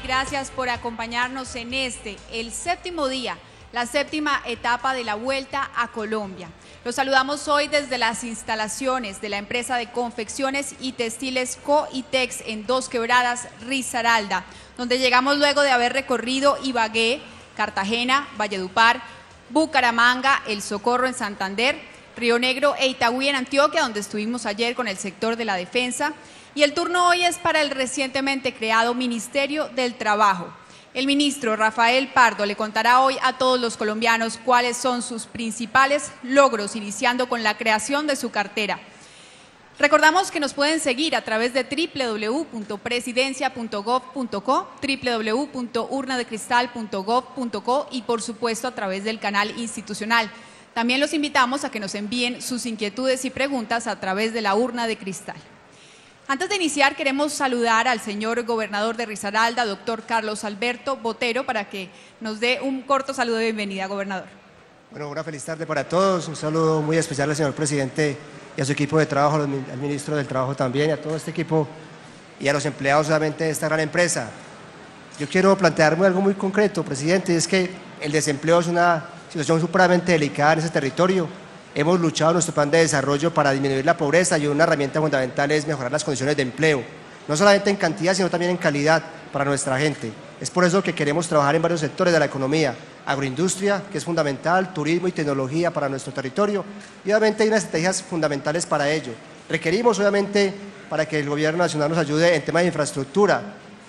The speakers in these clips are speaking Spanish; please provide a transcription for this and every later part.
gracias por acompañarnos en el séptimo día, la séptima etapa de la Vuelta a Colombia. Los saludamos hoy desde las instalaciones de la empresa de confecciones y textiles Coitex en Dos Quebradas, Risaralda, donde llegamos luego de haber recorrido Ibagué, Cartagena, Valledupar, Bucaramanga, El Socorro en Santander, Río Negro e Itagüí en Antioquia, donde estuvimos ayer con el sector de la defensa. Y el turno hoy es para el recientemente creado Ministerio del Trabajo. El ministro Rafael Pardo le contará hoy a todos los colombianos cuáles son sus principales logros, iniciando con la creación de su cartera. Recordamos que nos pueden seguir a través de www.presidencia.gov.co, www.urnadecristal.gov.co y por supuesto a través del canal institucional. También los invitamos a que nos envíen sus inquietudes y preguntas a través de la urna de cristal. Antes de iniciar, queremos saludar al señor gobernador de Risaralda, doctor Carlos Alberto Botero, para que nos dé un corto saludo de bienvenida, gobernador. Bueno, una feliz tarde para todos, un saludo muy especial al señor presidente y a su equipo de trabajo, al ministro del Trabajo también, y a todo este equipo y a los empleados solamente de esta gran empresa. Yo quiero plantearme algo muy concreto, presidente, y es que el desempleo es una situación supremamente delicada en ese territorio. Hemos luchado en nuestro plan de desarrollo para disminuir la pobreza y una herramienta fundamental es mejorar las condiciones de empleo, no solamente en cantidad, sino también en calidad para nuestra gente. Es por eso que queremos trabajar en varios sectores de la economía, agroindustria, que es fundamental, turismo y tecnología para nuestro territorio, y obviamente hay unas estrategias fundamentales para ello. Requerimos obviamente para que el gobierno nacional nos ayude en temas de infraestructura,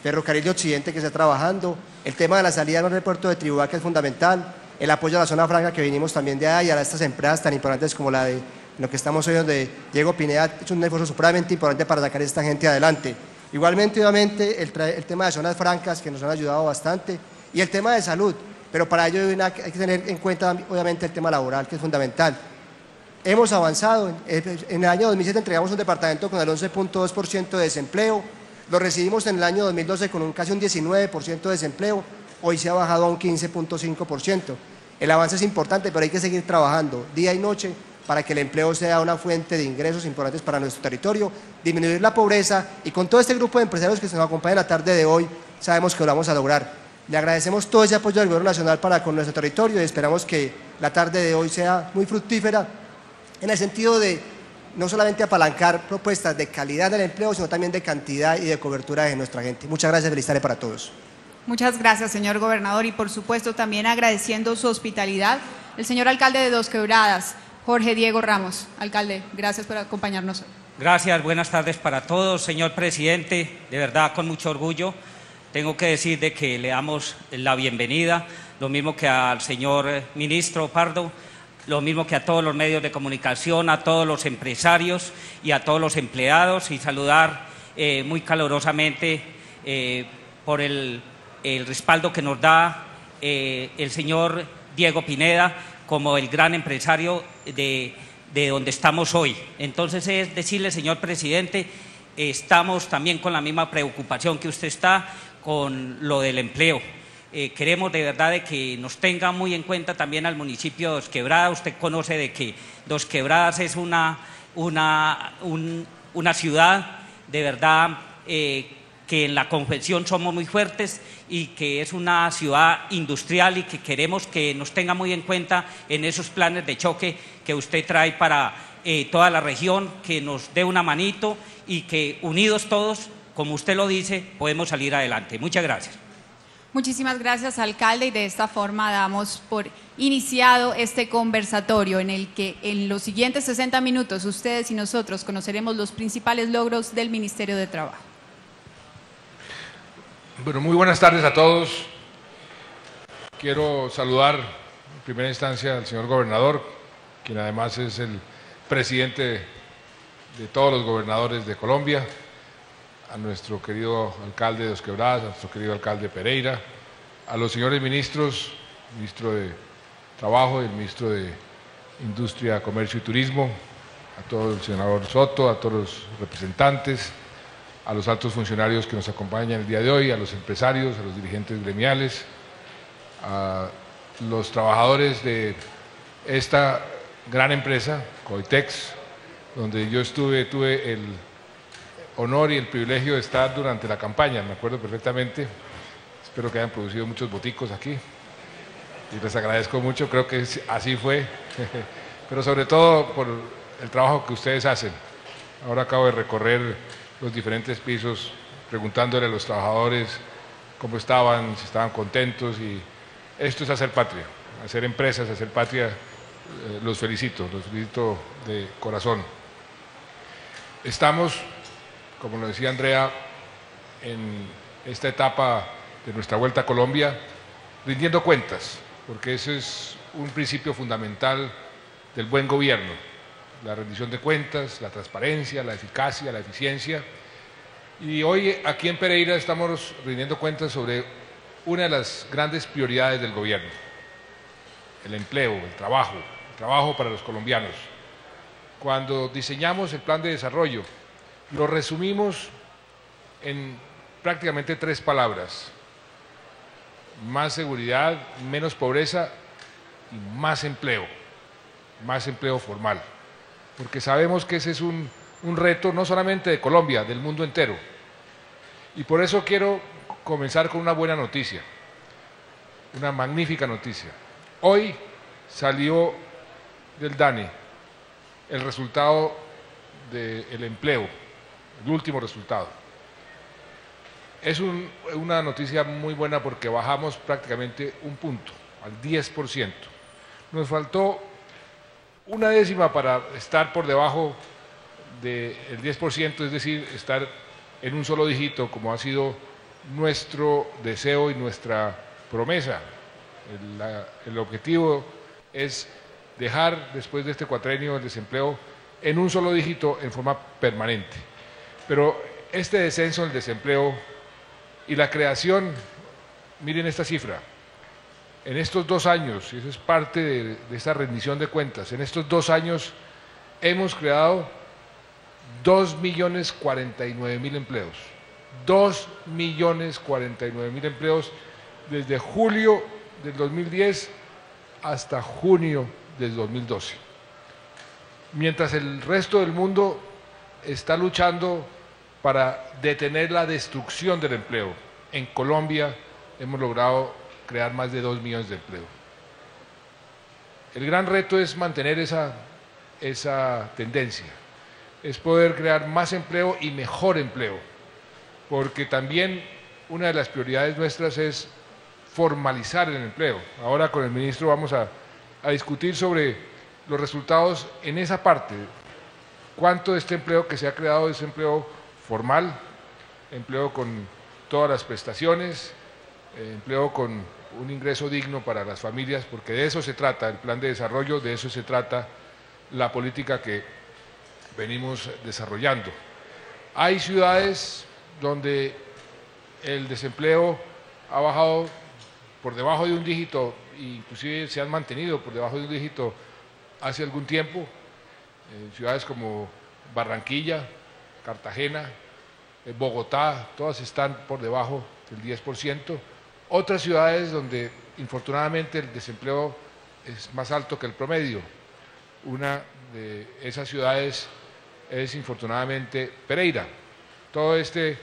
ferrocarril de Occidente que está trabajando, el tema de la salida del aeropuerto de Tribubá que es fundamental, el apoyo a la zona franca que vinimos también de ahí, a estas empresas tan importantes como la de lo que estamos hoy, donde Diego Pineda ha hecho un esfuerzo supremamente importante para sacar a esta gente adelante. Igualmente, obviamente, el tema de zonas francas que nos han ayudado bastante y el tema de salud, pero para ello hay que tener en cuenta, obviamente, el tema laboral, que es fundamental. Hemos avanzado, en el año 2007 entregamos un departamento con el 11.2% de desempleo, lo recibimos en el año 2012 con casi un 19% de desempleo, hoy se ha bajado a un 15.5%. El avance es importante, pero hay que seguir trabajando día y noche para que el empleo sea una fuente de ingresos importantes para nuestro territorio, disminuir la pobreza y con todo este grupo de empresarios que nos acompañan la tarde de hoy, sabemos que lo vamos a lograr. Le agradecemos todo ese apoyo del Gobierno Nacional para con nuestro territorio y esperamos que la tarde de hoy sea muy fructífera en el sentido de no solamente apalancar propuestas de calidad del empleo, sino también de cantidad y de cobertura de nuestra gente. Muchas gracias, feliz tarde para todos. Muchas gracias, señor gobernador, y por supuesto también agradeciendo su hospitalidad, el señor alcalde de Dos Quebradas, Jorge Diego Ramos. Alcalde, gracias por acompañarnos. Gracias, buenas tardes para todos, señor presidente, de verdad con mucho orgullo. Tengo que decir de que le damos la bienvenida, lo mismo que al señor ministro Pardo, lo mismo que a todos los medios de comunicación, a todos los empresarios y a todos los empleados, y saludar muy calurosamente por el respaldo que nos da el señor Diego Pineda como el gran empresario de donde estamos hoy. Entonces es decirle, señor presidente, estamos también con la misma preocupación que usted está con lo del empleo. Queremos de verdad de que nos tenga muy en cuenta también al municipio de Dos Quebradas. Usted conoce de que Dos Quebradas es una ciudad de verdad que en la confección somos muy fuertes y que es una ciudad industrial y que queremos que nos tenga muy en cuenta en esos planes de choque que usted trae para toda la región, que nos dé una manito y que unidos todos, como usted lo dice, podemos salir adelante. Muchas gracias. Muchísimas gracias, alcalde, y de esta forma damos por iniciado este conversatorio en el que en los siguientes 60 minutos ustedes y nosotros conoceremos los principales logros del Ministerio de Trabajo. Bueno, muy buenas tardes a todos. Quiero saludar en primera instancia al señor gobernador, quien además es el presidente de todos los gobernadores de Colombia, a nuestro querido alcalde de Dos Quebradas, a nuestro querido alcalde Pereira, a los señores ministros, ministro de Trabajo y el ministro de Industria, Comercio y Turismo, a todo el senador Soto, a todos los representantes, a los altos funcionarios que nos acompañan el día de hoy, a los empresarios, a los dirigentes gremiales, a los trabajadores de esta gran empresa, Coitex, donde yo tuve el honor y el privilegio de estar durante la campaña, me acuerdo perfectamente, Espero que hayan producido muchos boticos aquí y les agradezco mucho, creo que así fue, pero sobre todo por el trabajo que ustedes hacen. Ahora acabo de recorrer los diferentes pisos preguntándole a los trabajadores cómo estaban, si estaban contentos, y esto es hacer patria, hacer empresas, hacer patria. Los felicito de corazón. Estamos, como lo decía Andrea, en esta etapa de nuestra Vuelta a Colombia, rindiendo cuentas, porque ese es un principio fundamental del buen gobierno, la rendición de cuentas, la transparencia, la eficacia, la eficiencia. Y hoy aquí en Pereira estamos rindiendo cuentas sobre una de las grandes prioridades del gobierno: el empleo, el trabajo para los colombianos. Cuando diseñamos el plan de desarrollo, lo resumimos en prácticamente 3 palabras: más seguridad, menos pobreza y más empleo formal. Porque sabemos que ese es un reto no solamente de Colombia, del mundo entero. Y por eso quiero comenzar con una buena noticia, una magnífica noticia. Hoy salió del DANE el resultado del empleo, el último resultado. Es una noticia muy buena porque bajamos prácticamente un punto, al 10%. Nos faltó una décima para estar por debajo del 10%, es decir, estar en un solo dígito, como ha sido nuestro deseo y nuestra promesa. El objetivo es dejar después de este cuatrenio el desempleo en un solo dígito en forma permanente. Pero este descenso del desempleo y la creación, miren esta cifra, en estos 2 años, y eso es parte de esta rendición de cuentas, en estos 2 años hemos creado 2.049.000 empleos. 2.049.000 empleos desde julio del 2010 hasta junio del 2012. Mientras el resto del mundo está luchando para detener la destrucción del empleo, en Colombia hemos logrado crear más de 2 millones de empleos. El gran reto es mantener esa tendencia, es poder crear más empleo y mejor empleo, porque también una de las prioridades nuestras es formalizar el empleo. Ahora con el ministro vamos a discutir sobre los resultados en esa parte. ¿Cuánto de este empleo que se ha creado es empleo formal, empleo con todas las prestaciones, empleo con un ingreso digno para las familias? Porque de eso se trata el plan de desarrollo, de eso se trata la política que venimos desarrollando. Hay ciudades donde el desempleo ha bajado por debajo de un dígito, inclusive se han mantenido por debajo de un dígito hace algún tiempo. Ciudades como Barranquilla, Cartagena, Bogotá, todas están por debajo del 10%. Otras ciudades donde infortunadamente el desempleo es más alto que el promedio. Una de esas ciudades es infortunadamente Pereira. Todo este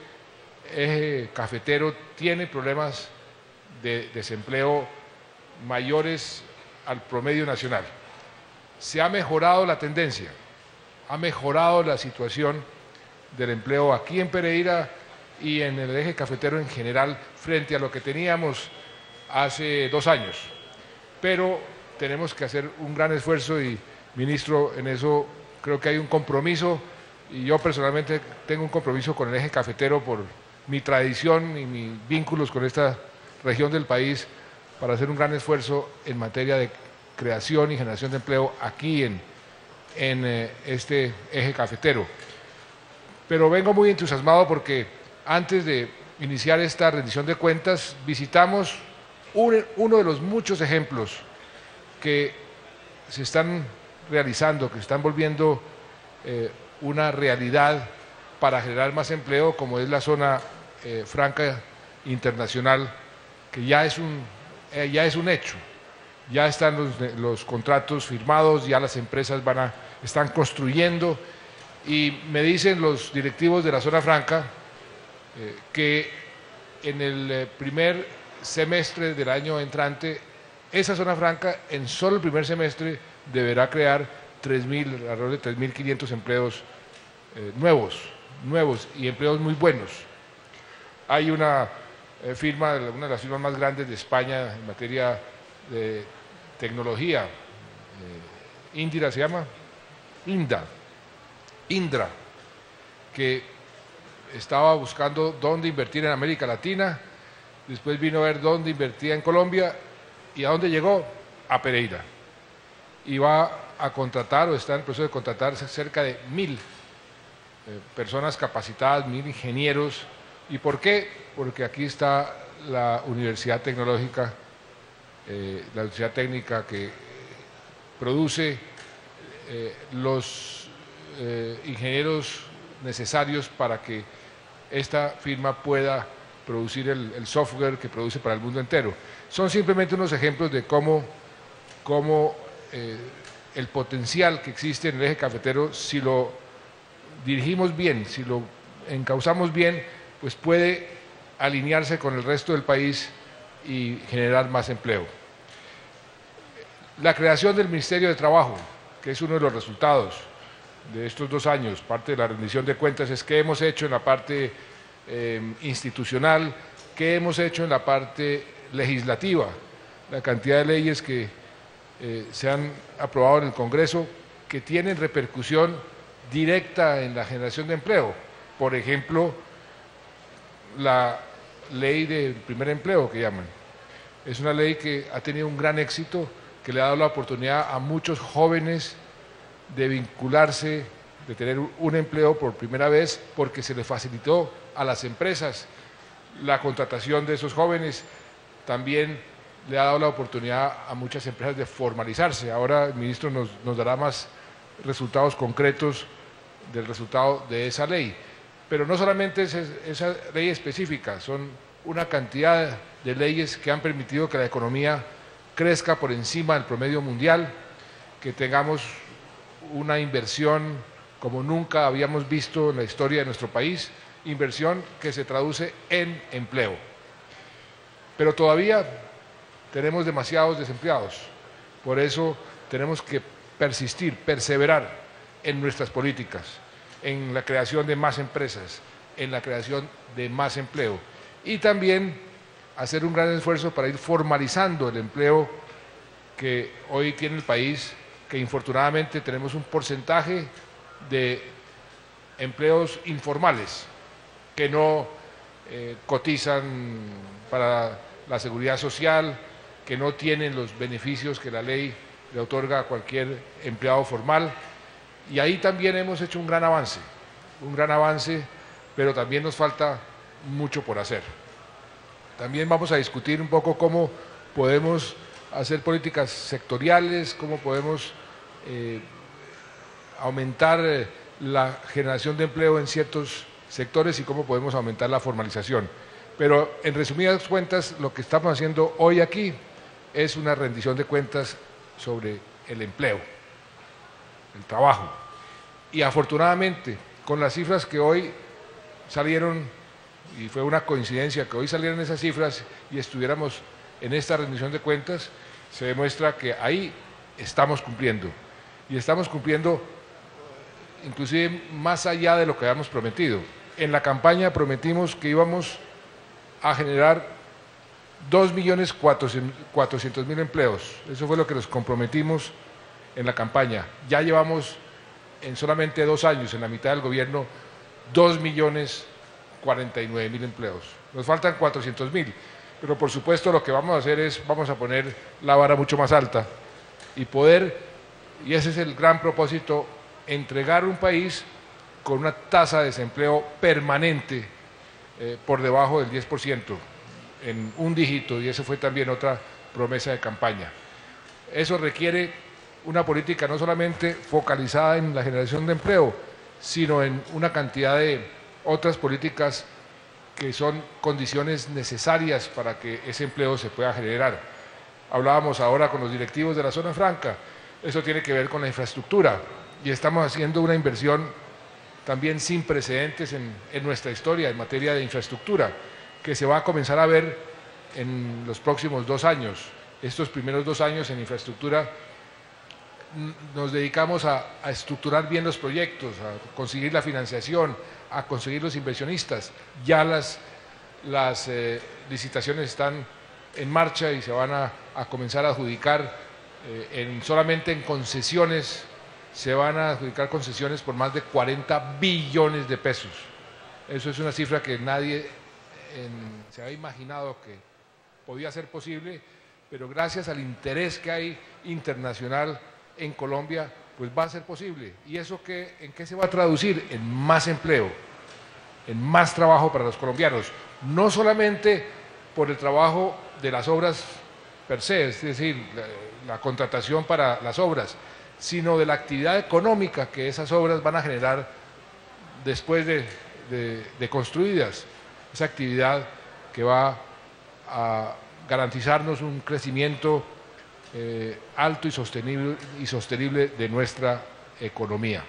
eje cafetero tiene problemas de desempleo mayores al promedio nacional. Se ha mejorado la tendencia, ha mejorado la situación del empleo aquí en Pereira y en el eje cafetero en general frente a lo que teníamos hace 2 años. Pero tenemos que hacer un gran esfuerzo y, ministro, en eso creo que hay un compromiso, y yo personalmente tengo un compromiso con el eje cafetero por mi tradición y mis vínculos con esta región del país, para hacer un gran esfuerzo en materia de creación y generación de empleo aquí en este eje cafetero. Pero vengo muy entusiasmado porque antes de iniciar esta rendición de cuentas visitamos uno de los muchos ejemplos que se están realizando, que están volviendo una realidad para generar más empleo, como es la zona franca internacional, que ya es un hecho. Ya están los contratos firmados, ya las empresas están construyendo, y me dicen los directivos de la zona franca que en el primer semestre del año entrante, esa zona franca en solo el primer semestre deberá crear alrededor de 3.500 empleos nuevos y empleos muy buenos. Hay una firma, una de las firmas más grandes de España en materia de tecnología, Indra se llama, Indra, que estaba buscando dónde invertir en América Latina, después vino a ver dónde invertía en Colombia y a dónde llegó, a Pereira. Y va a contratar o está en el proceso de contratar cerca de 1.000 personas capacitadas, 1.000 ingenieros. ¿Y por qué? Porque aquí está la Universidad Tecnológica, la Universidad Técnica que produce los ingenieros necesarios para que esta firma pueda producir el software que produce para el mundo entero. Son simplemente unos ejemplos de cómo el potencial que existe en el eje cafetero, si lo dirigimos bien, si lo encauzamos bien, pues puede alinearse con el resto del país y generar más empleo. La creación del Ministerio de Trabajo, que es uno de los resultados de estos 2 años, parte de la rendición de cuentas, es qué hemos hecho en la parte institucional, qué hemos hecho en la parte legislativa, la cantidad de leyes que se han aprobado en el Congreso que tienen repercusión directa en la generación de empleo. Por ejemplo, la ley del primer empleo que llaman. Es una ley que ha tenido un gran éxito, que le ha dado la oportunidad a muchos jóvenes de vincularse, de tener un empleo por primera vez, porque se le facilitó a las empresas la contratación de esos jóvenes. También le ha dado la oportunidad a muchas empresas de formalizarse. Ahora el ministro nos dará más resultados concretos del resultado de esa ley. Pero no solamente es esa ley específica, son una cantidad de leyes que han permitido que la economía crezca por encima del promedio mundial, que tengamos una inversión como nunca habíamos visto en la historia de nuestro país, inversión que se traduce en empleo. Pero todavía tenemos demasiados desempleados, por eso tenemos que persistir, perseverar en nuestras políticas, en la creación de más empresas, en la creación de más empleo y también hacer un gran esfuerzo para ir formalizando el empleo que hoy tiene el país, que infortunadamente tenemos un porcentaje de empleos informales que no cotizan para la seguridad social, que no tienen los beneficios que la ley le otorga a cualquier empleado formal. Y ahí también hemos hecho un gran avance, pero también nos falta mucho por hacer. También vamos a discutir un poco cómo podemos hacer políticas sectoriales, cómo podemos aumentar la generación de empleo en ciertos sectores y cómo podemos aumentar la formalización. Pero en resumidas cuentas, lo que estamos haciendo hoy aquí es una rendición de cuentas sobre el empleo, el trabajo. Y afortunadamente, con las cifras que hoy salieron, y fue una coincidencia que hoy salieran esas cifras y estuviéramos en esta rendición de cuentas, se demuestra que ahí estamos cumpliendo. Y estamos cumpliendo inclusive más allá de lo que habíamos prometido. En la campaña prometimos que íbamos a generar 2.400.000 empleos. Eso fue lo que nos comprometimos en la campaña. Ya llevamos en solamente 2 años, en la mitad del gobierno, 2.049.000 empleos. Nos faltan 400.000, pero por supuesto lo que vamos a hacer es, vamos a poner la vara mucho más alta y poder, y ese es el gran propósito, entregar un país con una tasa de desempleo permanente por debajo del 10%, en un dígito, y eso fue también otra promesa de campaña. Eso requiere una política no solamente focalizada en la generación de empleo, sino en una cantidad de otras políticas que son condiciones necesarias para que ese empleo se pueda generar. Hablábamos ahora con los directivos de la zona franca, eso tiene que ver con la infraestructura y estamos haciendo una inversión también sin precedentes en nuestra historia en materia de infraestructura, que se va a comenzar a ver en los próximos 2 años. Estos primeros 2 años en infraestructura nos dedicamos a estructurar bien los proyectos, a conseguir la financiación, a conseguir los inversionistas. Ya las licitaciones están en marcha y se van a comenzar a adjudicar solamente en concesiones. Se van a adjudicar concesiones por más de 40 billones de pesos. Eso es una cifra que nadie se había imaginado que podía ser posible, pero gracias al interés que hay internacional en Colombia, pues va a ser posible. ¿Y eso en qué se va a traducir? En más empleo, en más trabajo para los colombianos, no solamente por el trabajo de las obras per se, es decir, la contratación para las obras, sino de la actividad económica que esas obras van a generar después de construidas, esa actividad que va a garantizarnos un crecimiento alto y sostenible de nuestra economía.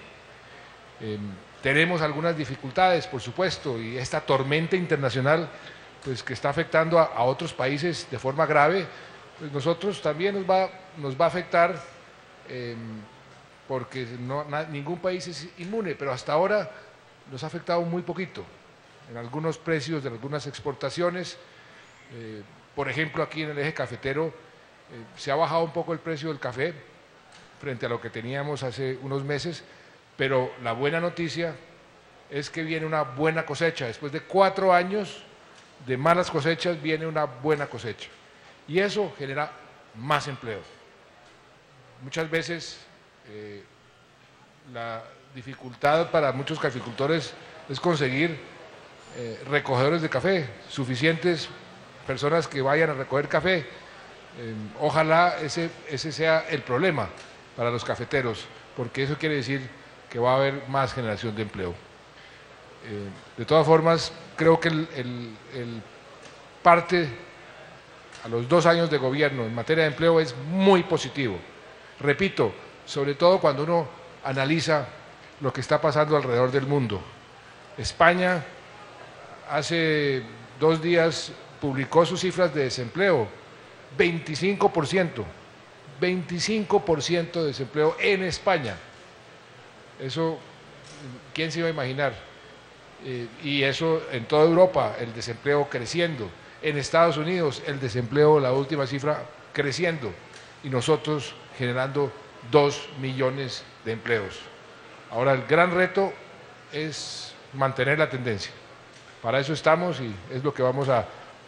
Tenemos algunas dificultades, por supuesto, y esta tormenta internacional pues, que está afectando a otros países de forma grave, pues nosotros también nos va a afectar, porque ningún país es inmune, pero hasta ahora nos ha afectado muy poquito en algunos precios de algunas exportaciones. Por ejemplo, aquí en el eje cafetero se ha bajado un poco el precio del café frente a lo que teníamos hace unos meses, pero la buena noticia es que viene una buena cosecha. Después de 4 años de malas cosechas viene una buena cosecha y eso genera más empleo. Muchas veces la dificultad para muchos caficultores es conseguir recogedores de café, suficientes personas que vayan a recoger café. Ojalá ese sea el problema para los cafeteros, porque eso quiere decir que va a haber más generación de empleo. De todas formas, creo que el parte a los 2 años de gobierno en materia de empleo es muy positivo. Repito, sobre todo cuando uno analiza lo que está pasando alrededor del mundo. España hace 2 días publicó sus cifras de desempleo, 25% de desempleo en España. Eso, ¿quién se iba a imaginar? Y eso en toda Europa, el desempleo creciendo. En Estados Unidos, el desempleo, la última cifra, creciendo. Y nosotros generando 2 millones de empleos. Ahora, el gran reto es mantener la tendencia. Para eso estamos y es lo que vamos a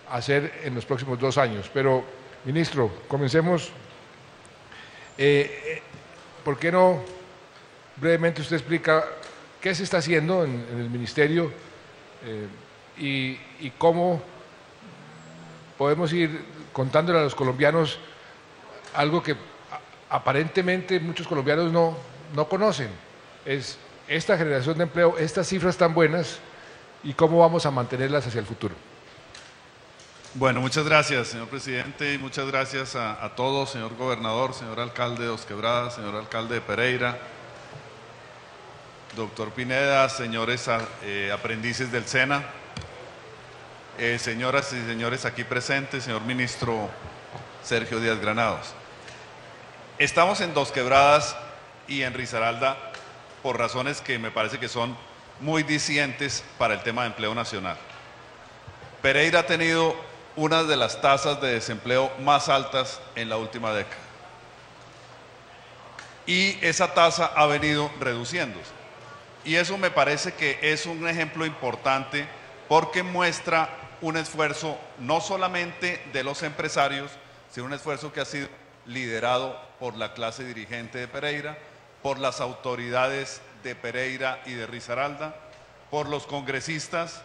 hacer en los próximos 2 años. Pero, ministro, comencemos. ¿Por qué no brevemente usted explica qué se está haciendo en el ministerio y cómo podemos ir contándole a los colombianos algo que aparentemente muchos colombianos no conocen? Es esta generación de empleo, estas cifras tan buenas y cómo vamos a mantenerlas hacia el futuro. Bueno, muchas gracias, señor presidente, y muchas gracias a todos, señor gobernador, señor alcalde de Dos Quebradas, señor alcalde de Pereira, doctor Pineda, señores aprendices del SENA, señoras y señores aquí presentes, señor ministro Sergio Díaz Granados. Estamos en Dos Quebradas y en Risaralda por razones que me parece que son muy dicientes para el tema de empleo nacional. Pereira ha tenido una de las tasas de desempleo más altas en la última década y esa tasa ha venido reduciéndose, y eso me parece que es un ejemplo importante porque muestra un esfuerzo no solamente de los empresarios, sino un esfuerzo que ha sido liderado por la clase dirigente de Pereira, por las autoridades de Pereira y de Risaralda, por los congresistas,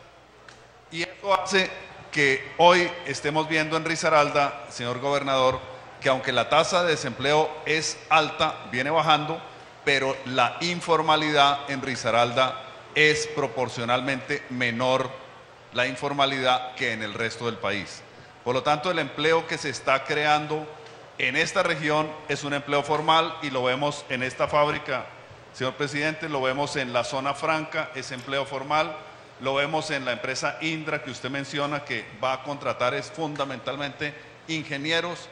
y eso hace que hoy estemos viendo en Risaralda, señor gobernador, que aunque la tasa de desempleo es alta, viene bajando, pero la informalidad en Risaralda es proporcionalmente menor la informalidad que en el resto del país. Por lo tanto, el empleo que se está creando en esta región es un empleo formal y lo vemos en esta fábrica, señor presidente, lo vemos en la zona franca, es empleo formal, Lo vemos en la empresa Indra que usted menciona, que va a contratar fundamentalmente ingenieros,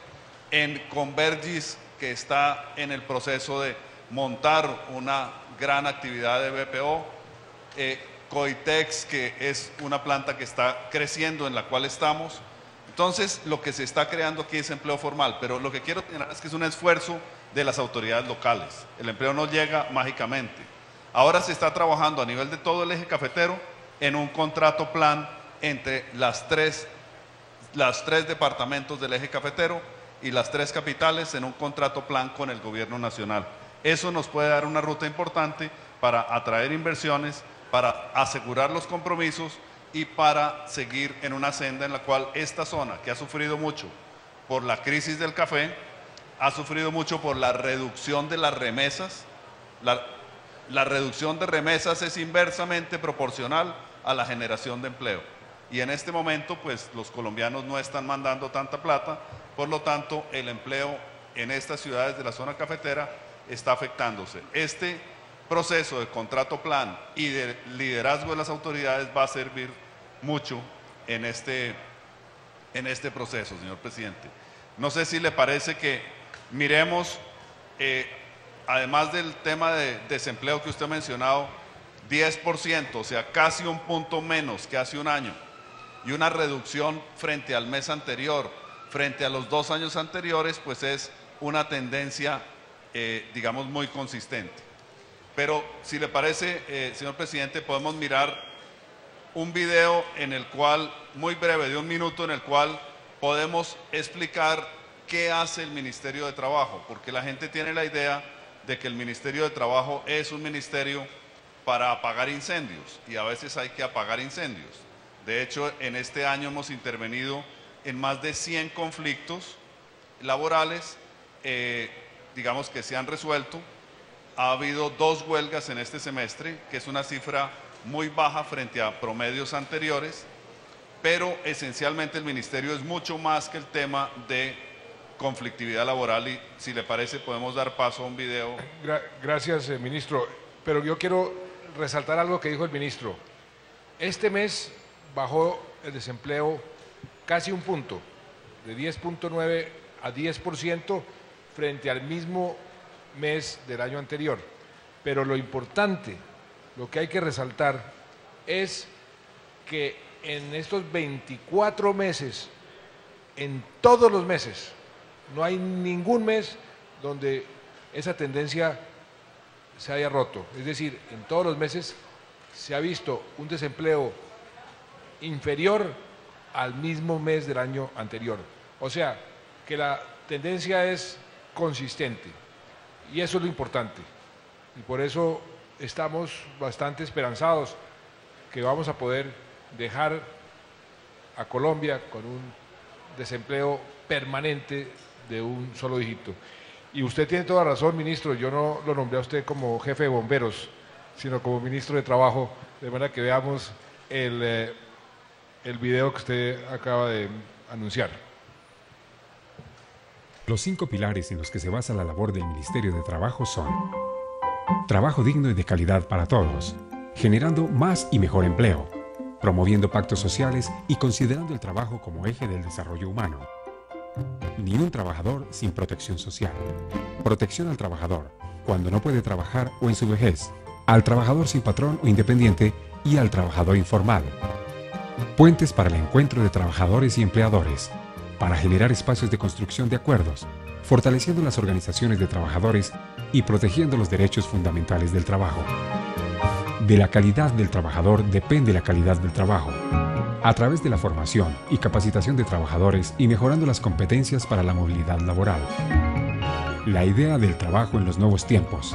en Convergys, que está en el proceso de montar una gran actividad de BPO, Coitex, que es una planta que está creciendo, en la cual estamos. Entonces, lo que se está creando aquí es empleo formal, pero lo que quiero señalar es que es un esfuerzo de las autoridades locales. El empleo no llega mágicamente. Ahora se está trabajando a nivel de todo el eje cafetero en un contrato plan entre las tres departamentos del eje cafetero y las 3 capitales, en un contrato plan con el gobierno nacional. Eso nos puede dar una ruta importante para atraer inversiones, para asegurar los compromisos y para seguir en una senda en la cual esta zona, que ha sufrido mucho por la crisis del café, ha sufrido mucho por la reducción de las remesas. La reducción de remesas es inversamente proporcional a la generación de empleo. Y en este momento, pues los colombianos no están mandando tanta plata, por lo tanto, el empleo en estas ciudades de la zona cafetera está afectándose. Este proceso de contrato plan y de liderazgo de las autoridades va a servir mucho en este proceso, señor presidente. No sé si le parece que miremos, además del tema de desempleo que usted ha mencionado, 10%, o sea, casi un punto menos que hace un año, y una reducción frente al mes anterior, frente a los 2 años anteriores, pues es una tendencia, digamos, muy consistente. Pero si le parece, señor presidente, podemos mirar un video en el cual, muy breve, de 1 minuto, en el cual podemos explicar qué hace el Ministerio de Trabajo, porque la gente tiene la idea de que el Ministerio de Trabajo es un ministerio para apagar incendios, y a veces hay que apagar incendios. De hecho, en este año hemos intervenido en más de 100 conflictos laborales, digamos, que se han resuelto. Ha habido 2 huelgas en este semestre, que es una cifra muy baja frente a promedios anteriores, pero esencialmente el ministerio es mucho más que el tema de conflictividad laboral, y si le parece podemos dar paso a un video. Gracias, ministro, pero yo quiero resaltar algo que dijo el ministro. Este mes bajó el desempleo casi un punto, de 10.9 a 10% frente al mismo mes del año anterior. Pero lo importante, lo que hay que resaltar es que en estos 24 meses, en todos los meses, no hay ningún mes donde esa tendencia se haya roto. Es decir, en todos los meses se ha visto un desempleo inferior al mismo mes del año anterior. O sea, que la tendencia es consistente, y eso es lo importante. Y por eso estamos bastante esperanzados que vamos a poder dejar a Colombia con un desempleo permanente de un solo dígito. Y usted tiene toda razón, ministro, yo no lo nombré a usted como jefe de bomberos, sino como ministro de Trabajo, de manera que veamos el video que usted acaba de anunciar. Los 5 pilares en los que se basa la labor del Ministerio de Trabajo son: trabajo digno y de calidad para todos, generando más y mejor empleo, promoviendo pactos sociales y considerando el trabajo como eje del desarrollo humano. Ni un trabajador sin protección social. Protección al trabajador cuando no puede trabajar o en su vejez, al trabajador sin patrón o independiente y al trabajador informal. Puentes para el encuentro de trabajadores y empleadores, para generar espacios de construcción de acuerdos, fortaleciendo las organizaciones de trabajadores y protegiendo los derechos fundamentales del trabajo. De la calidad del trabajador depende la calidad del trabajo, a través de la formación y capacitación de trabajadores y mejorando las competencias para la movilidad laboral. La idea del trabajo en los nuevos tiempos,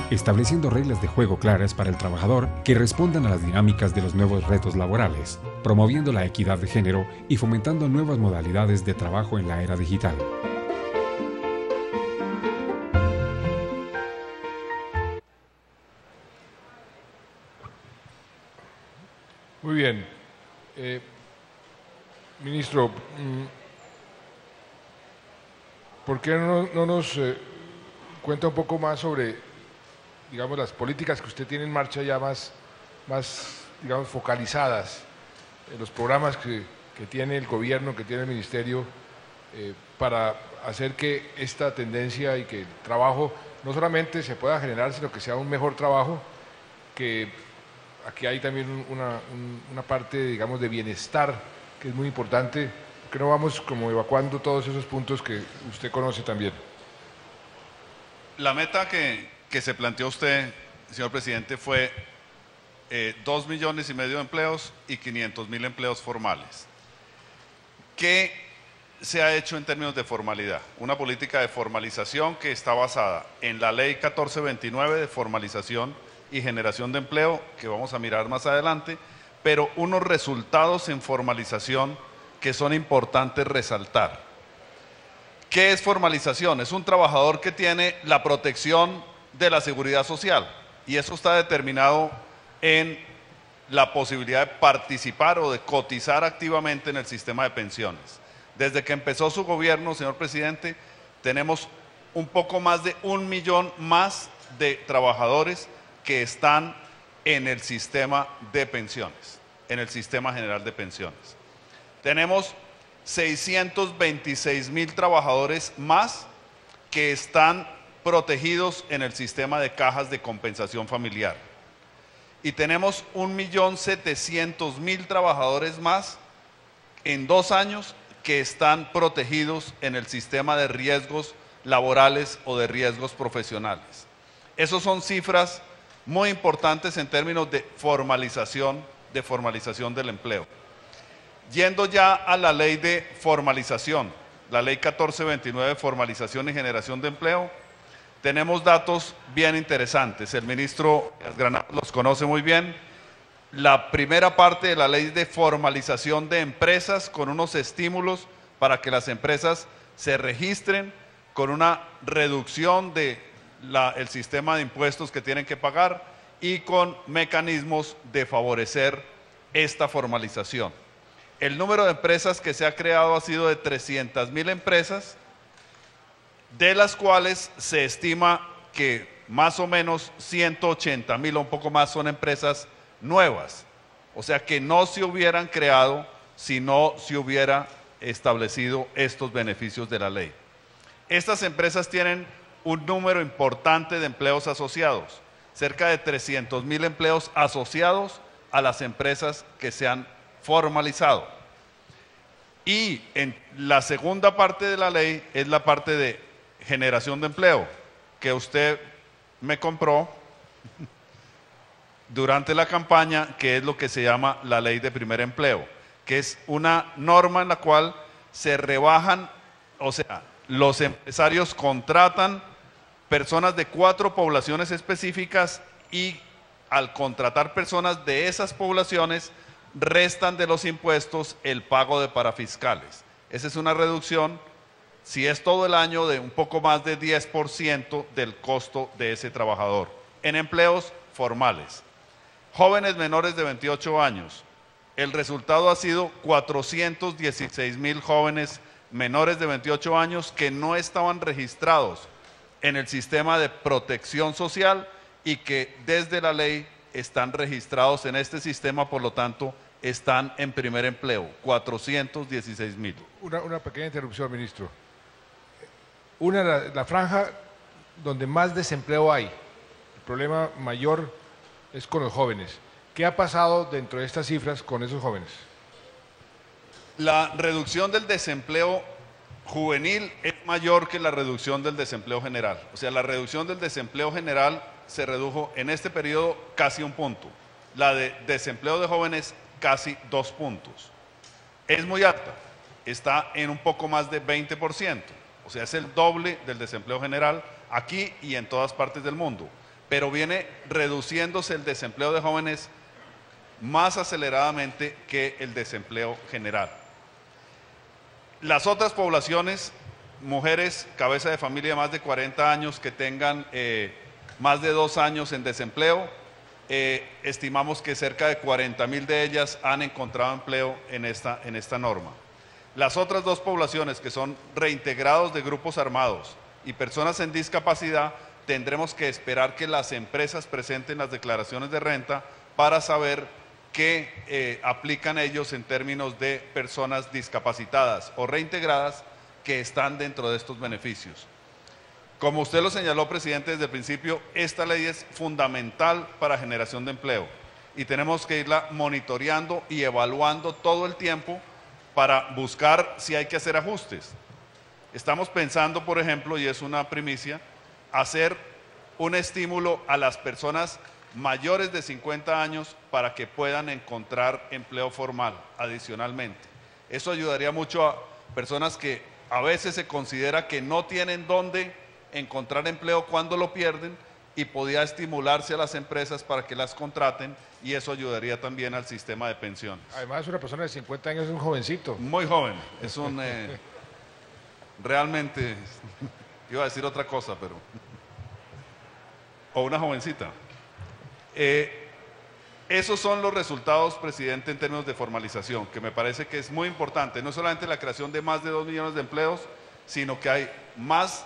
estableciendo reglas de juego claras para el trabajador que respondan a las dinámicas de los nuevos retos laborales, promoviendo la equidad de género y fomentando nuevas modalidades de trabajo en la era digital. Muy bien. Ministro, ¿por qué no nos cuenta un poco más sobre, digamos, las políticas que usted tiene en marcha ya más digamos, focalizadas los programas que tiene el gobierno, que tiene el ministerio, para hacer que esta tendencia y que el trabajo no solamente se pueda generar, sino que sea un mejor trabajo, que aquí hay también una parte, digamos, de bienestar que es muy importante, que no vamos como evacuando todos esos puntos que usted conoce también. La meta que se planteó usted, señor presidente, fue 2,5 millones de empleos y 500,000 empleos formales. ¿Qué se ha hecho en términos de formalidad? Una política de formalización que está basada en la Ley 1429 de formalización y generación de empleo, que vamos a mirar más adelante, pero unos resultados en formalización que son importantes resaltar. ¿Qué es formalización? Es un trabajador que tiene la protección de la seguridad social, y eso está determinado en la posibilidad de participar o de cotizar activamente en el sistema de pensiones. Desde que empezó su gobierno, señor presidente, tenemos un poco más de 1 millón más de trabajadores que están en el sistema de pensiones, en el sistema general de pensiones. Tenemos 626,000 trabajadores más que están protegidos en el sistema de cajas de compensación familiar. Y tenemos 1.700.000 trabajadores más en 2 años que están protegidos en el sistema de riesgos laborales o de riesgos profesionales. Esas son cifras muy importantes en términos de formalización del empleo. Yendo ya a la ley de formalización, la ley 1429 de formalización y generación de empleo, tenemos datos bien interesantes. El ministro Granados los conoce muy bien. La primera parte de la ley de formalización de empresas, con unos estímulos para que las empresas se registren, con una reducción del sistema de impuestos que tienen que pagar y con mecanismos de favorecer esta formalización. El número de empresas que se ha creado ha sido de 300,000 empresas, de las cuales se estima que más o menos 180,000 o un poco más son empresas nuevas, o sea que no se hubieran creado si no se hubiera establecido estos beneficios de la ley. Estas empresas tienen un número importante de empleos asociados, cerca de 300,000 empleos asociados a las empresas que se han formalizado. Y en la segunda parte de la ley es la parte de generación de empleo, que usted me compró durante la campaña, que es lo que se llama la ley de primer empleo, que es una norma en la cual se rebajan, o sea, los empresarios contratan personas de 4 poblaciones específicas y al contratar personas de esas poblaciones restan de los impuestos el pago de parafiscales. Esa es una reducción, si es todo el año, de un poco más de 10% del costo de ese trabajador en empleos formales. Jóvenes menores de 28 años, el resultado ha sido 416,000 jóvenes menores de 28 años que no estaban registrados en el sistema de protección social y que desde la ley están registrados en este sistema, por lo tanto están en primer empleo, 416,000. Una pequeña interrupción, ministro. La franja donde más desempleo hay, el problema mayor es con los jóvenes. ¿Qué ha pasado dentro de estas cifras con esos jóvenes? La reducción del desempleo juvenil es mayor que la reducción del desempleo general. O sea, la reducción del desempleo general se redujo en este periodo casi 1 punto. La de desempleo de jóvenes casi 2 puntos. Es muy alta, está en un poco más de 20%. O sea, es el doble del desempleo general aquí y en todas partes del mundo. Pero viene reduciéndose el desempleo de jóvenes más aceleradamente que el desempleo general. Las otras poblaciones, mujeres, cabeza de familia de más de 40 años que tengan más de 2 años en desempleo, estimamos que cerca de 40,000 de ellas han encontrado empleo en esta norma. Las otras 2 poblaciones, que son reintegrados de grupos armados y personas en discapacidad, tendremos que esperar que las empresas presenten las declaraciones de renta para saber que aplican ellos en términos de personas discapacitadas o reintegradas que están dentro de estos beneficios. Como usted lo señaló, presidente, desde el principio, esta ley es fundamental para generación de empleo y tenemos que irla monitoreando y evaluando todo el tiempo para buscar si hay que hacer ajustes. Estamos pensando, por ejemplo, y es una primicia, hacer un estímulo a las personas mayores de 50 años para que puedan encontrar empleo formal adicionalmente. Eso ayudaría mucho a personas que a veces se considera que no tienen dónde encontrar empleo cuando lo pierden, y podía estimularse a las empresas para que las contraten, y eso ayudaría también al sistema de pensiones. Además, una persona de 50 años es un jovencito. Muy joven, es un... realmente, iba a decir otra cosa, pero... o una jovencita. Esos son los resultados, presidente, en términos de formalización, que me parece que es muy importante. No solamente la creación de más de 2 millones de empleos, sino que hay más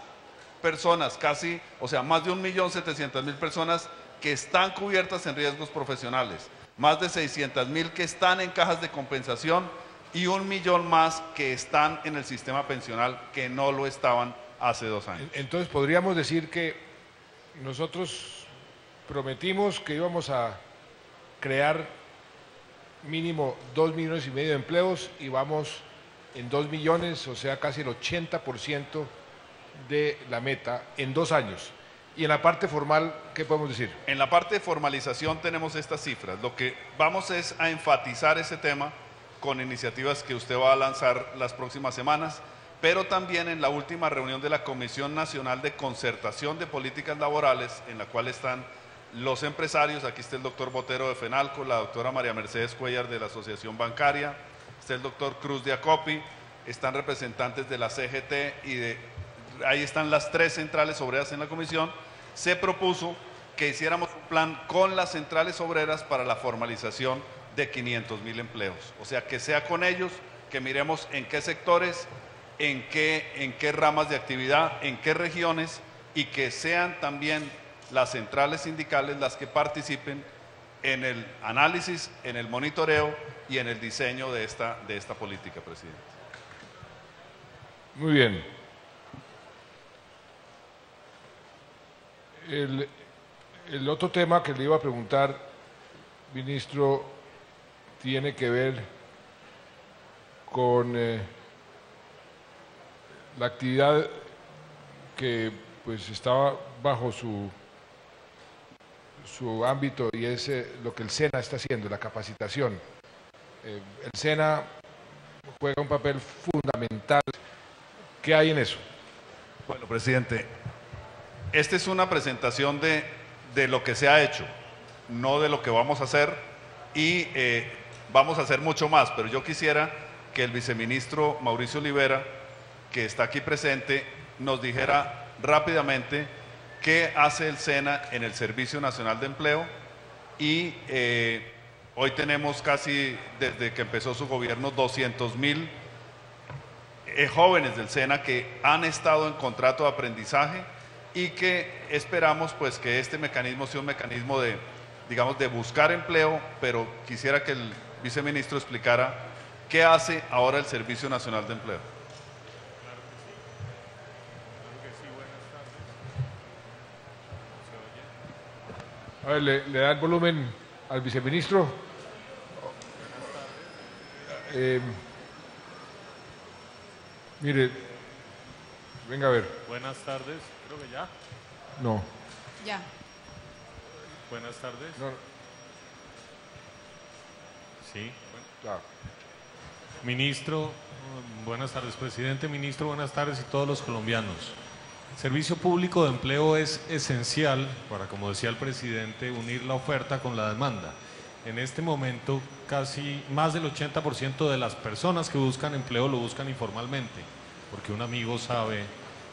personas, casi, o sea, más de 1.700.000 personas que están cubiertas en riesgos profesionales, más de 600.000 que están en cajas de compensación y 1 millón más que están en el sistema pensional que no lo estaban hace 2 años. Entonces podríamos decir que nosotros prometimos que íbamos a crear mínimo 2,5 millones de empleos y vamos en 2 millones, o sea, casi el 80% de la meta en 2 años. Y en la parte formal, ¿qué podemos decir? En la parte de formalización tenemos estas cifras. Lo que vamos es a enfatizar ese tema con iniciativas que usted va a lanzar las próximas semanas, pero también en la última reunión de la Comisión Nacional de Concertación de Políticas Laborales, en la cual están los empresarios. Aquí está el doctor Botero de FENALCO, la doctora María Mercedes Cuellar de la Asociación Bancaria, está el doctor Cruz de ACOPI, están representantes de la CGT y ahí están las 3 centrales obreras en la comisión. Se propuso que hiciéramos un plan con las centrales obreras para la formalización de 500,000 empleos, o sea, que sea con ellos, que miremos en qué sectores, en qué ramas de actividad, en qué regiones, y que sean también las centrales sindicales las que participen en el análisis, en el monitoreo y en el diseño de esta política, presidente. Muy bien. El otro tema que le iba a preguntar, ministro, tiene que ver con la actividad que pues estaba bajo su ámbito, y es lo que el SENA está haciendo, la capacitación. El SENA juega un papel fundamental. ¿Qué hay en eso? Bueno, presidente, esta es una presentación de lo que se ha hecho, no de lo que vamos a hacer, y vamos a hacer mucho más, pero yo quisiera que el viceministro Mauricio Olivera, que está aquí presente, nos dijera rápidamente qué hace el SENA en el Servicio Nacional de Empleo. Y hoy tenemos casi, desde que empezó su gobierno, 200,000 jóvenes del SENA que han estado en contrato de aprendizaje, y que esperamos pues que este mecanismo sea un mecanismo de, digamos, de buscar empleo, pero quisiera que el viceministro explicara qué hace ahora el Servicio Nacional de Empleo. A ver, le da el volumen al viceministro. Mire, venga a ver. Buenas tardes, creo que ya. No. Ya. Buenas tardes. No. Sí. Ya. Ministro, buenas tardes, presidente, ministro, buenas tardes, y todos los colombianos. El servicio público de empleo es esencial para, como decía el presidente, unir la oferta con la demanda. En este momento, casi más del 80% de las personas que buscan empleo lo buscan informalmente, porque un amigo sabe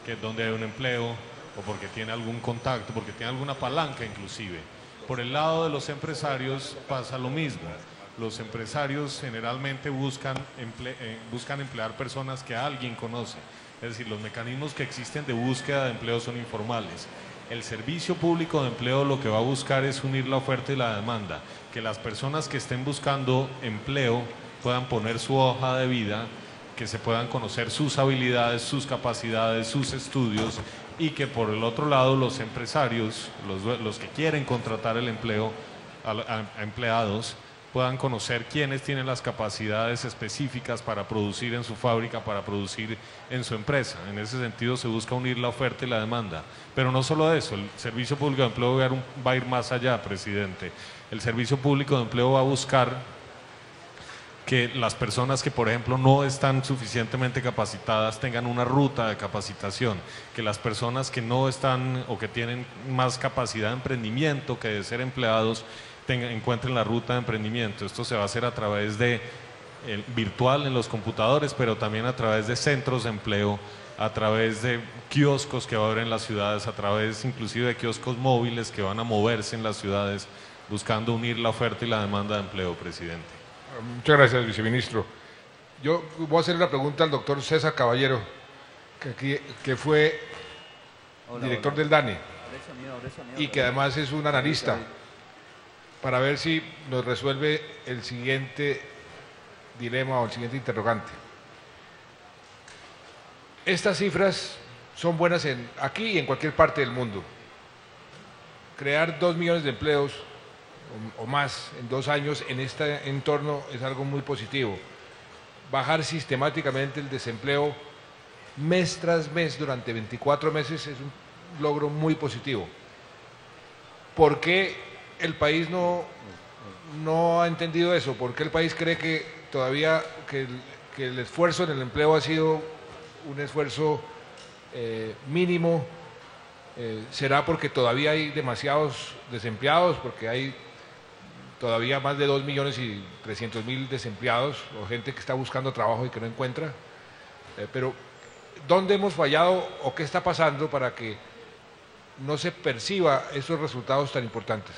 que dónde hay un empleo, o porque tiene algún contacto, porque tiene alguna palanca inclusive. Por el lado de los empresarios pasa lo mismo. Los empresarios generalmente buscan emplear personas que alguien conoce. Es decir, los mecanismos que existen de búsqueda de empleo son informales. El servicio público de empleo lo que va a buscar es unir la oferta y la demanda, que las personas que estén buscando empleo puedan poner su hoja de vida, que se puedan conocer sus habilidades, sus capacidades, sus estudios, y que por el otro lado los empresarios, los que quieren contratar el empleo a empleados, puedan conocer quiénes tienen las capacidades específicas para producir en su fábrica, para producir en su empresa. En ese sentido se busca unir la oferta y la demanda. Pero no solo eso, el Servicio Público de Empleo va a ir más allá, presidente. El Servicio Público de Empleo va a buscar que las personas que, por ejemplo, no están suficientemente capacitadas tengan una ruta de capacitación, que las personas que no están o que tienen más capacidad de emprendimiento que de ser empleados encuentren la ruta de emprendimiento. Esto se va a hacer a través de virtual en los computadores, pero también a través de centros de empleo, a través de kioscos que va a haber en las ciudades, a través inclusive de kioscos móviles que van a moverse en las ciudades, buscando unir la oferta y la demanda de empleo, presidente. Muchas gracias, viceministro. Yo voy a hacer una pregunta al doctor César Caballero, que fue director del DANE y que además es un analista, para ver si nos resuelve el siguiente dilema o el siguiente interrogante. Estas cifras son buenas aquí y en cualquier parte del mundo. Crear 2 millones de empleos o más en 2 años en este entorno es algo muy positivo. Bajar sistemáticamente el desempleo mes tras mes durante 24 meses es un logro muy positivo. ¿Por qué el país no ha entendido eso? ¿Por qué el país cree que todavía que el esfuerzo en el empleo ha sido un esfuerzo mínimo? ¿Será porque todavía hay demasiados desempleados, porque hay todavía más de 2.300.000 desempleados o gente que está buscando trabajo y que no encuentra? Pero ¿dónde hemos fallado o qué está pasando para que no se perciba esos resultados tan importantes?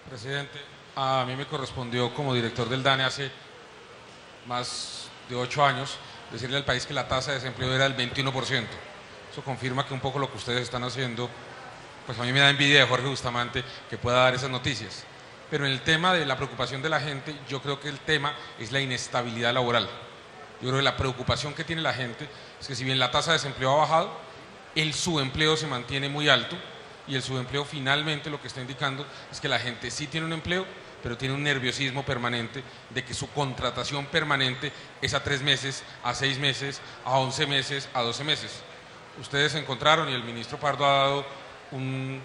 Presidente, a mí me correspondió como director del DANE hace más de 8 años decirle al país que la tasa de desempleo era del 21%. Eso confirma que un poco lo que ustedes están haciendo, pues a mí me da envidia de Jorge Bustamante que pueda dar esas noticias. Pero en el tema de la preocupación de la gente, yo creo que el tema es la inestabilidad laboral. Yo creo que la preocupación que tiene la gente es que si bien la tasa de desempleo ha bajado, el subempleo se mantiene muy alto, y el subempleo finalmente lo que está indicando es que la gente sí tiene un empleo, pero tiene un nerviosismo permanente de que su contratación permanente es a 3 meses, a 6 meses, a 11 meses, a 12 meses. Ustedes encontraron, y el ministro Pardo ha dado un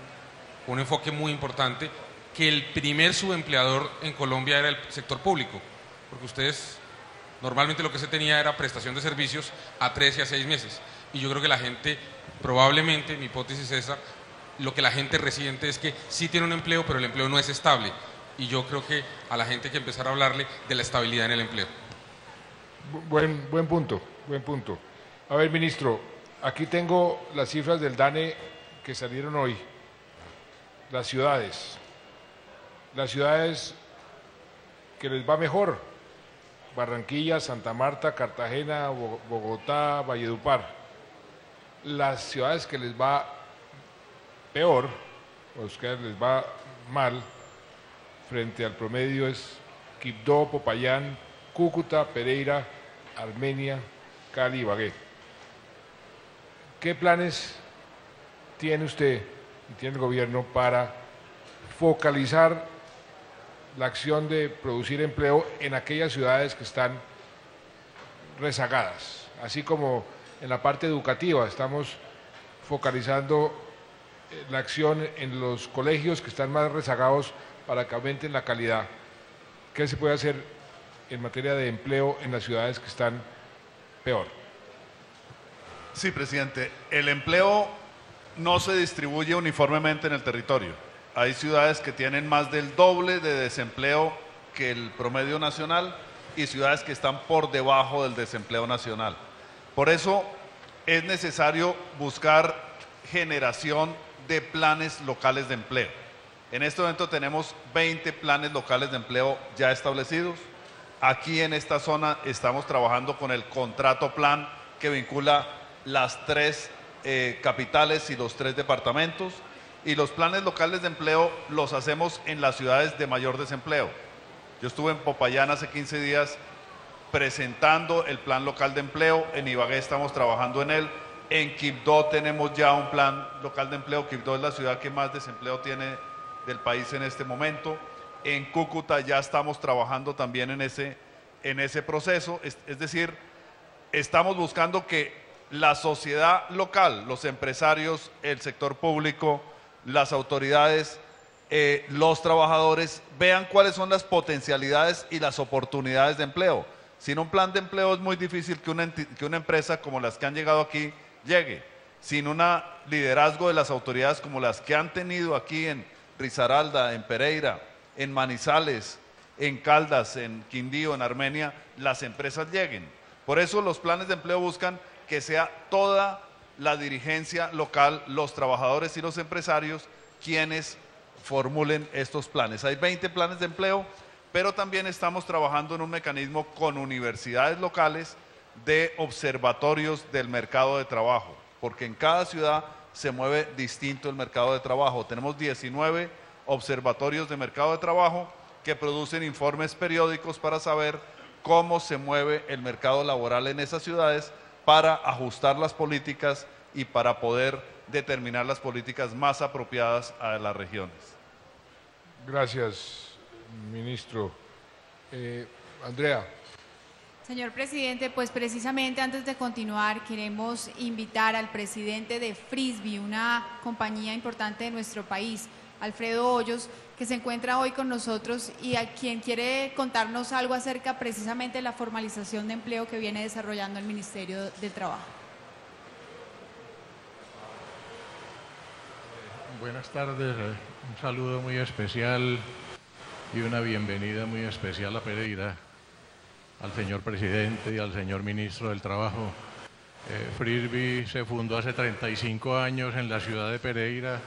enfoque muy importante, que el primer subempleador en Colombia era el sector público, porque ustedes normalmente lo que se tenía era prestación de servicios a 3 y a 6 meses, y yo creo que la gente, probablemente, mi hipótesis es esa, lo que la gente resiente es que sí tiene un empleo, pero el empleo no es estable, y yo creo que a la gente hay que empezar a hablarle de la estabilidad en el empleo. Buen punto, buen punto. A ver, ministro, aquí tengo las cifras del DANE que salieron hoy. Las ciudades que les va mejor: Barranquilla, Santa Marta, Cartagena, Bogotá, Valledupar. Las ciudades que les va peor, o que les va mal, frente al promedio, es Quibdó, Popayán, Cúcuta, Pereira, Armenia, Cali y Ibagué. ¿Qué planes tiene usted y tiene el gobierno para focalizar la acción de producir empleo en aquellas ciudades que están rezagadas? Así como en la parte educativa estamos focalizando la acción en los colegios que están más rezagados para que aumenten la calidad. ¿Qué se puede hacer en materia de empleo en las ciudades que están peor? Sí, presidente. El empleo no se distribuye uniformemente en el territorio. Hay ciudades que tienen más del doble de desempleo que el promedio nacional y ciudades que están por debajo del desempleo nacional. Por eso es necesario buscar generación de planes locales de empleo. En este momento tenemos 20 planes locales de empleo ya establecidos. Aquí en esta zona estamos trabajando con el contrato plan que vincula las 3 capitales y los 3 departamentos. y los planes locales de empleo los hacemos en las ciudades de mayor desempleo. Yo estuve en Popayán hace 15 días presentando el plan local de empleo, en Ibagué estamos trabajando en él, en Quibdó tenemos ya un plan local de empleo. Quibdó es la ciudad que más desempleo tiene del país en este momento. En Cúcuta ya estamos trabajando también en ese proceso, es decir, estamos buscando que la sociedad local, los empresarios, el sector público, las autoridades, los trabajadores vean cuáles son las potencialidades y las oportunidades de empleo. Sin un plan de empleo es muy difícil que una empresa como las que han llegado aquí llegue. Sin un liderazgo de las autoridades como las que han tenido aquí en Risaralda, en Pereira, en Manizales, en Caldas, en Quindío, en Armenia, las empresas lleguen. Por eso los planes de empleo buscan que sea toda la dirigencia local, los trabajadores y los empresarios quienes formulen estos planes. Hay 20 planes de empleo, pero también estamos trabajando en un mecanismo con universidades locales de observatorios del mercado de trabajo, porque en cada ciudad se mueve distinto el mercado de trabajo. Tenemos 19 observatorios de mercado de trabajo que producen informes periódicos para saber cómo se mueve el mercado laboral en esas ciudades para ajustar las políticas y para poder determinar las políticas más apropiadas a las regiones. Gracias, ministro. Andrea. Señor presidente, pues precisamente antes de continuar queremos invitar al presidente de Frisbee, una compañía importante de nuestro país, Alfredo Hoyos, que se encuentra hoy con nosotros y a quien quiere contarnos algo acerca precisamente de la formalización de empleo que viene desarrollando el Ministerio del Trabajo. Buenas tardes, un saludo muy especial y una bienvenida muy especial a Pereira, al señor presidente y al señor ministro del Trabajo. Frisbee se fundó hace 35 años en la ciudad de Pereira.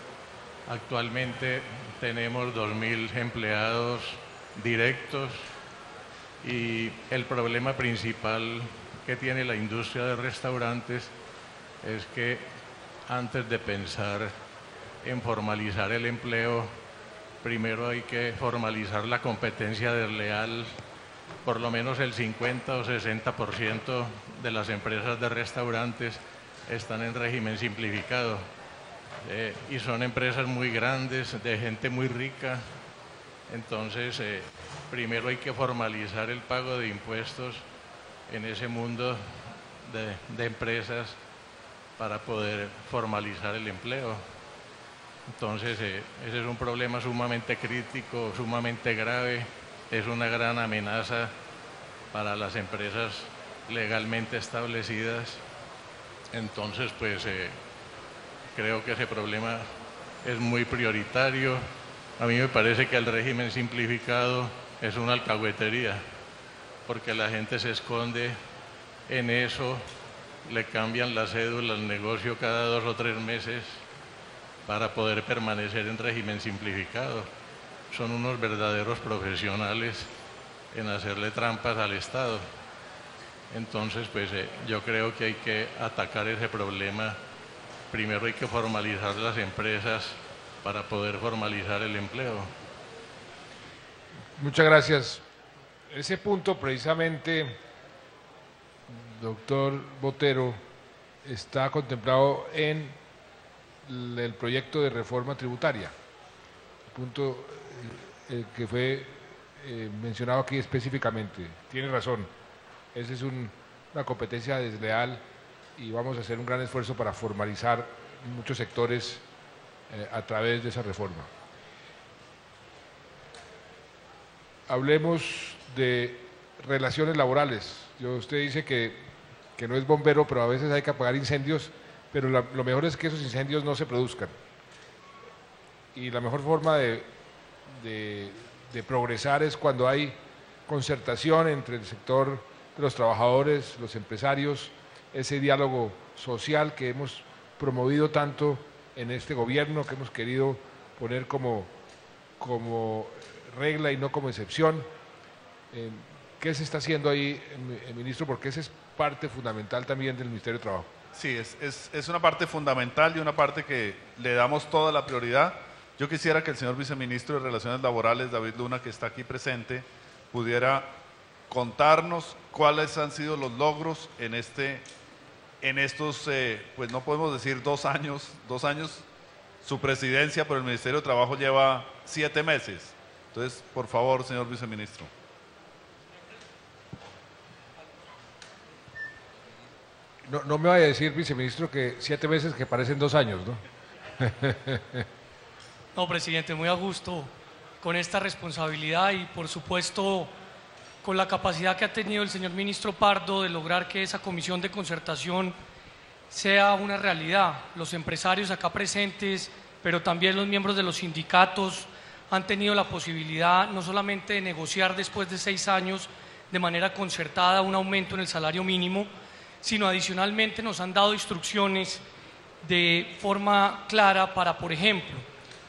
Actualmente tenemos 2.000 empleados directos y el problema principal que tiene la industria de restaurantes es que antes de pensar en formalizar el empleo, primero hay que formalizar la competencia desleal. Por lo menos el 50 o 60% de las empresas de restaurantes están en régimen simplificado. Y son empresas muy grandes, de gente muy rica. Entonces, primero hay que formalizar el pago de impuestos en ese mundo de empresas para poder formalizar el empleo. Entonces, ese es un problema sumamente crítico, sumamente grave, es una gran amenaza para las empresas legalmente establecidas. Entonces, pues, creo que ese problema es muy prioritario. A mí me parece que el régimen simplificado es una alcahuetería, porque la gente se esconde en eso, le cambian la cédula al negocio cada 2 o 3 meses para poder permanecer en régimen simplificado. Son unos verdaderos profesionales en hacerle trampas al Estado. Entonces, pues yo creo que hay que atacar ese problema. Primero hay que formalizar las empresas para poder formalizar el empleo. Muchas gracias. Ese punto precisamente, doctor Botero, está contemplado en el proyecto de reforma tributaria. El punto que fue mencionado aquí específicamente. Tiene razón, esa es una competencia desleal y vamos a hacer un gran esfuerzo para formalizar muchos sectores a través de esa reforma. Hablemos de relaciones laborales. Usted dice que no es bombero, pero a veces hay que apagar incendios, pero lo mejor es que esos incendios no se produzcan. Y la mejor forma de progresar es cuando hay concertación entre el sector de los trabajadores, los empresarios, ese diálogo social que hemos promovido tanto en este gobierno, que hemos querido poner como regla y no como excepción. ¿Qué se está haciendo ahí, ministro? Porque esa es parte fundamental también del Ministerio de Trabajo. Sí, es una parte fundamental y una parte que le damos toda la prioridad. Yo quisiera que el señor viceministro de Relaciones Laborales, David Luna, que está aquí presente, pudiera contarnos cuáles han sido los logros en estos, pues no podemos decir 2 años, su presidencia, pero el Ministerio de Trabajo lleva 7 meses. Entonces, por favor, señor viceministro. No me vaya a decir, viceministro, que 7 meses que parecen 2 años, ¿no? No, presidente, muy a gusto con esta responsabilidad y, por supuesto, con la capacidad que ha tenido el señor ministro Pardo de lograr que esa comisión de concertación sea una realidad. Los empresarios acá presentes, pero también los miembros de los sindicatos han tenido la posibilidad no solamente de negociar después de 6 años de manera concertada un aumento en el salario mínimo, sino adicionalmente nos han dado instrucciones de forma clara para, por ejemplo,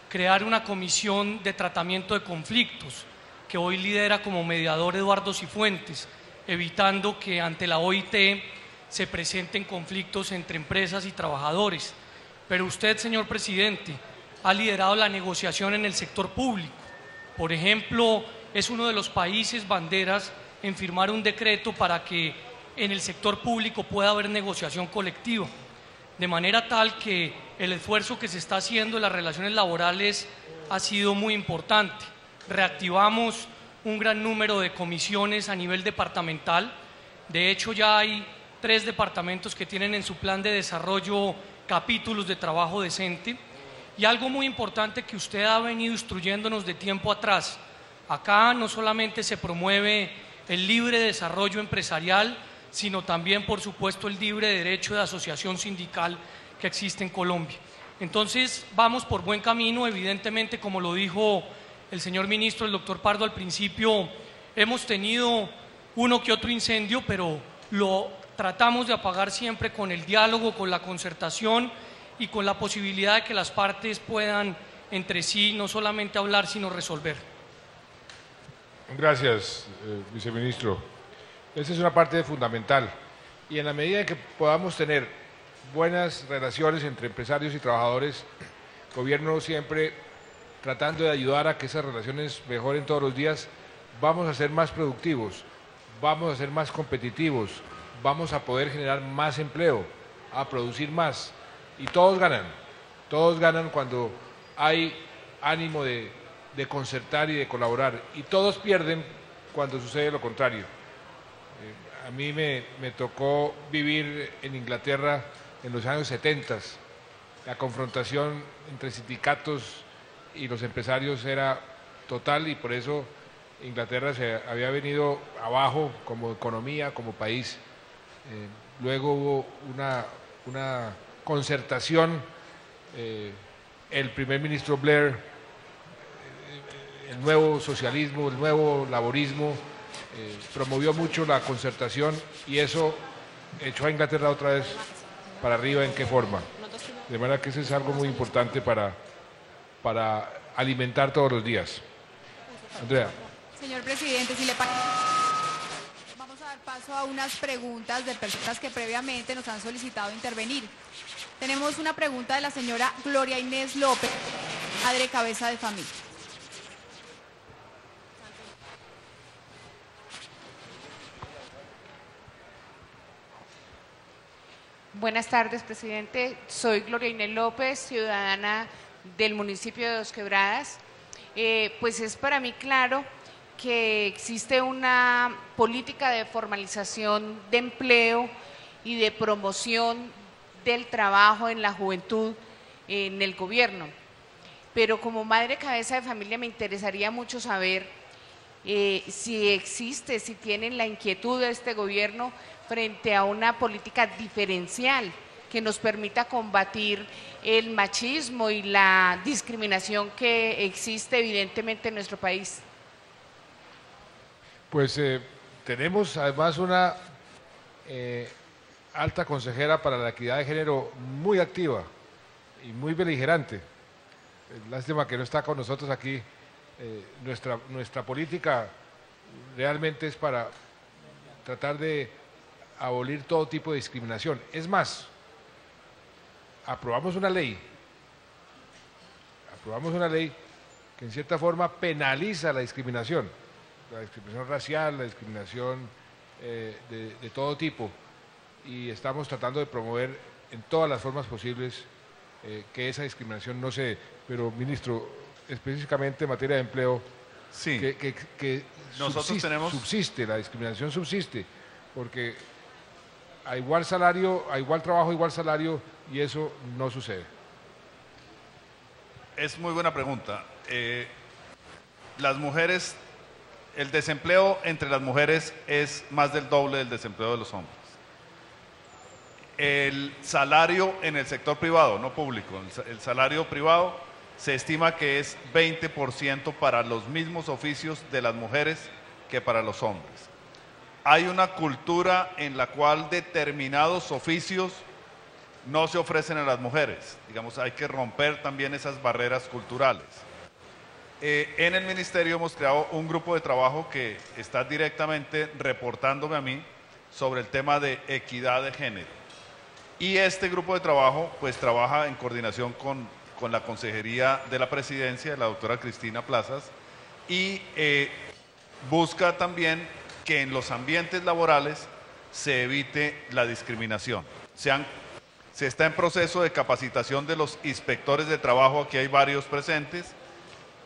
crear una comisión de tratamiento de conflictos que hoy lidera como mediador Eduardo Cifuentes, evitando que ante la OIT se presenten conflictos entre empresas y trabajadores. Pero usted, señor presidente, ha liderado la negociación en el sector público. Por ejemplo, es uno de los países banderas en firmar un decreto para que en el sector público pueda haber negociación colectiva, de manera tal que el esfuerzo que se está haciendo en las relaciones laborales ha sido muy importante. Reactivamos un gran número de comisiones a nivel departamental. De hecho, ya hay 3 departamentos que tienen en su plan de desarrollo capítulos de trabajo decente. Y algo muy importante que usted ha venido instruyéndonos de tiempo atrás. Acá no solamente se promueve el libre desarrollo empresarial, sino también, por supuesto, el libre derecho de asociación sindical que existe en Colombia. Entonces, vamos por buen camino. Evidentemente, como lo dijo el señor ministro, el doctor Pardo, al principio, hemos tenido uno que otro incendio, pero lo tratamos de apagar siempre con el diálogo, con la concertación y con la posibilidad de que las partes puedan entre sí no solamente hablar, sino resolver. Gracias, viceministro. Esa es una parte fundamental. Y en la medida en que podamos tener buenas relaciones entre empresarios y trabajadores, gobierno siempre tratando de ayudar a que esas relaciones mejoren todos los días, vamos a ser más productivos, vamos a ser más competitivos, vamos a poder generar más empleo, a producir más. Y todos ganan cuando hay ánimo de concertar y de colaborar. Y todos pierden cuando sucede lo contrario. A mí me tocó vivir en Inglaterra en los años 70. La confrontación entre sindicatos y los empresarios era total y por eso Inglaterra se había venido abajo como economía, como país. Luego hubo una concertación, el primer ministro Blair, el nuevo socialismo, el nuevo laborismo, promovió mucho la concertación y eso echó a Inglaterra otra vez para arriba. ¿En qué forma? De manera que eso es algo muy importante para alimentar todos los días. Andrea. Señor presidente, si le parece, vamos a dar paso a unas preguntas de personas que previamente nos han solicitado intervenir. Tenemos una pregunta de la señora Gloria Inés López, madre cabeza de familia. Buenas tardes, presidente. Soy Gloria Inés López, ciudadana del municipio de Dos Quebradas. Pues es para mí claro que existe una política de formalización de empleo y de promoción del trabajo en la juventud en el gobierno. Pero como madre cabeza de familia me interesaría mucho saber si tienen la inquietud de este gobierno frente a una política diferencial que nos permita combatir el machismo y la discriminación que existe evidentemente en nuestro país. Pues tenemos además una alta consejera para la equidad de género muy activa y muy beligerante. Lástima que no está con nosotros aquí. Nuestra política realmente es para tratar de abolir todo tipo de discriminación. Es más, aprobamos una ley que en cierta forma penaliza la discriminación racial, la discriminación de todo tipo, y estamos tratando de promover en todas las formas posibles que esa discriminación no se dé. Pero, ministro, específicamente en materia de empleo, sí, que subsiste, la discriminación subsiste, porque a igual salario, a igual trabajo, igual salario, y eso no sucede. Es muy buena pregunta. Las mujeres, el desempleo entre las mujeres es más del doble del desempleo de los hombres. El salario en el sector privado, no público, el salario privado se estima que es 20% para los mismos oficios de las mujeres que para los hombres. Hay una cultura en la cual determinados oficios no se ofrecen a las mujeres. Digamos, hay que romper también esas barreras culturales. En el ministerio hemos creado un grupo de trabajo que está directamente reportándome a mí sobre el tema de equidad de género. Y este grupo de trabajo pues trabaja en coordinación con la Consejería de la Presidencia, de la doctora Cristina Plazas, y busca también que en los ambientes laborales se evite la discriminación. Se está en proceso de capacitación de los inspectores de trabajo, aquí hay varios presentes,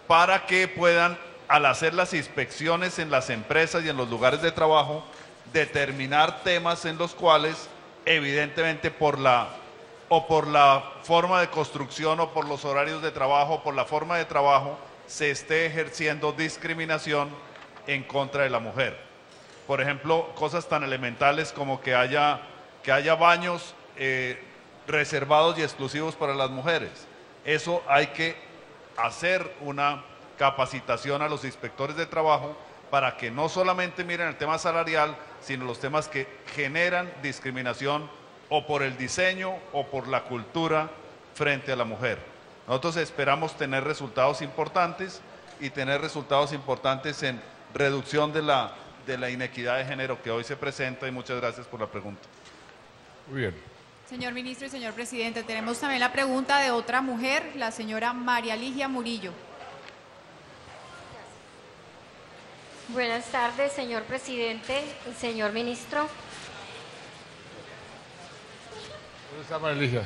para que puedan, al hacer las inspecciones en las empresas y en los lugares de trabajo, determinar temas en los cuales, evidentemente por la forma de construcción o por los horarios de trabajo, por la forma de trabajo, se esté ejerciendo discriminación en contra de la mujer. Por ejemplo, cosas tan elementales como que haya baños reservados y exclusivos para las mujeres. Eso hay que hacer una capacitación a los inspectores de trabajo para que no solamente miren el tema salarial, sino los temas que generan discriminación o por el diseño o por la cultura frente a la mujer. Nosotros esperamos tener resultados importantes y tener resultados importantes en reducción de la inequidad de género que hoy se presenta, y muchas gracias por la pregunta. Muy bien. Señor ministro y señor presidente, tenemos también la pregunta de otra mujer, la señora María Ligia Murillo. Buenas tardes, señor presidente y señor ministro. ¿Dónde está María Ligia?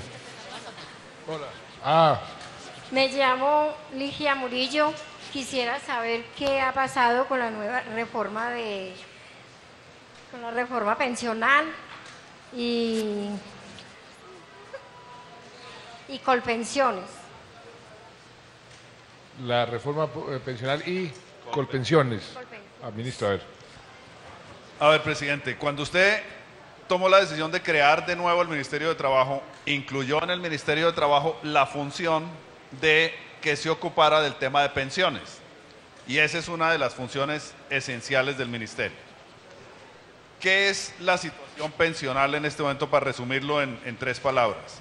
Hola. Me llamo Ligia Murillo. Quisiera saber qué ha pasado con la nueva reforma pensional y Colpensiones. La reforma pensional y Colpensiones. Ministro, a ver, presidente, cuando usted tomó la decisión de crear de nuevo el Ministerio de Trabajo, incluyó en el Ministerio de Trabajo la función de que se ocupara del tema de pensiones. Y esa es una de las funciones esenciales del ministerio. ¿Qué es la situación pensional en este momento, para resumirlo en 3 palabras?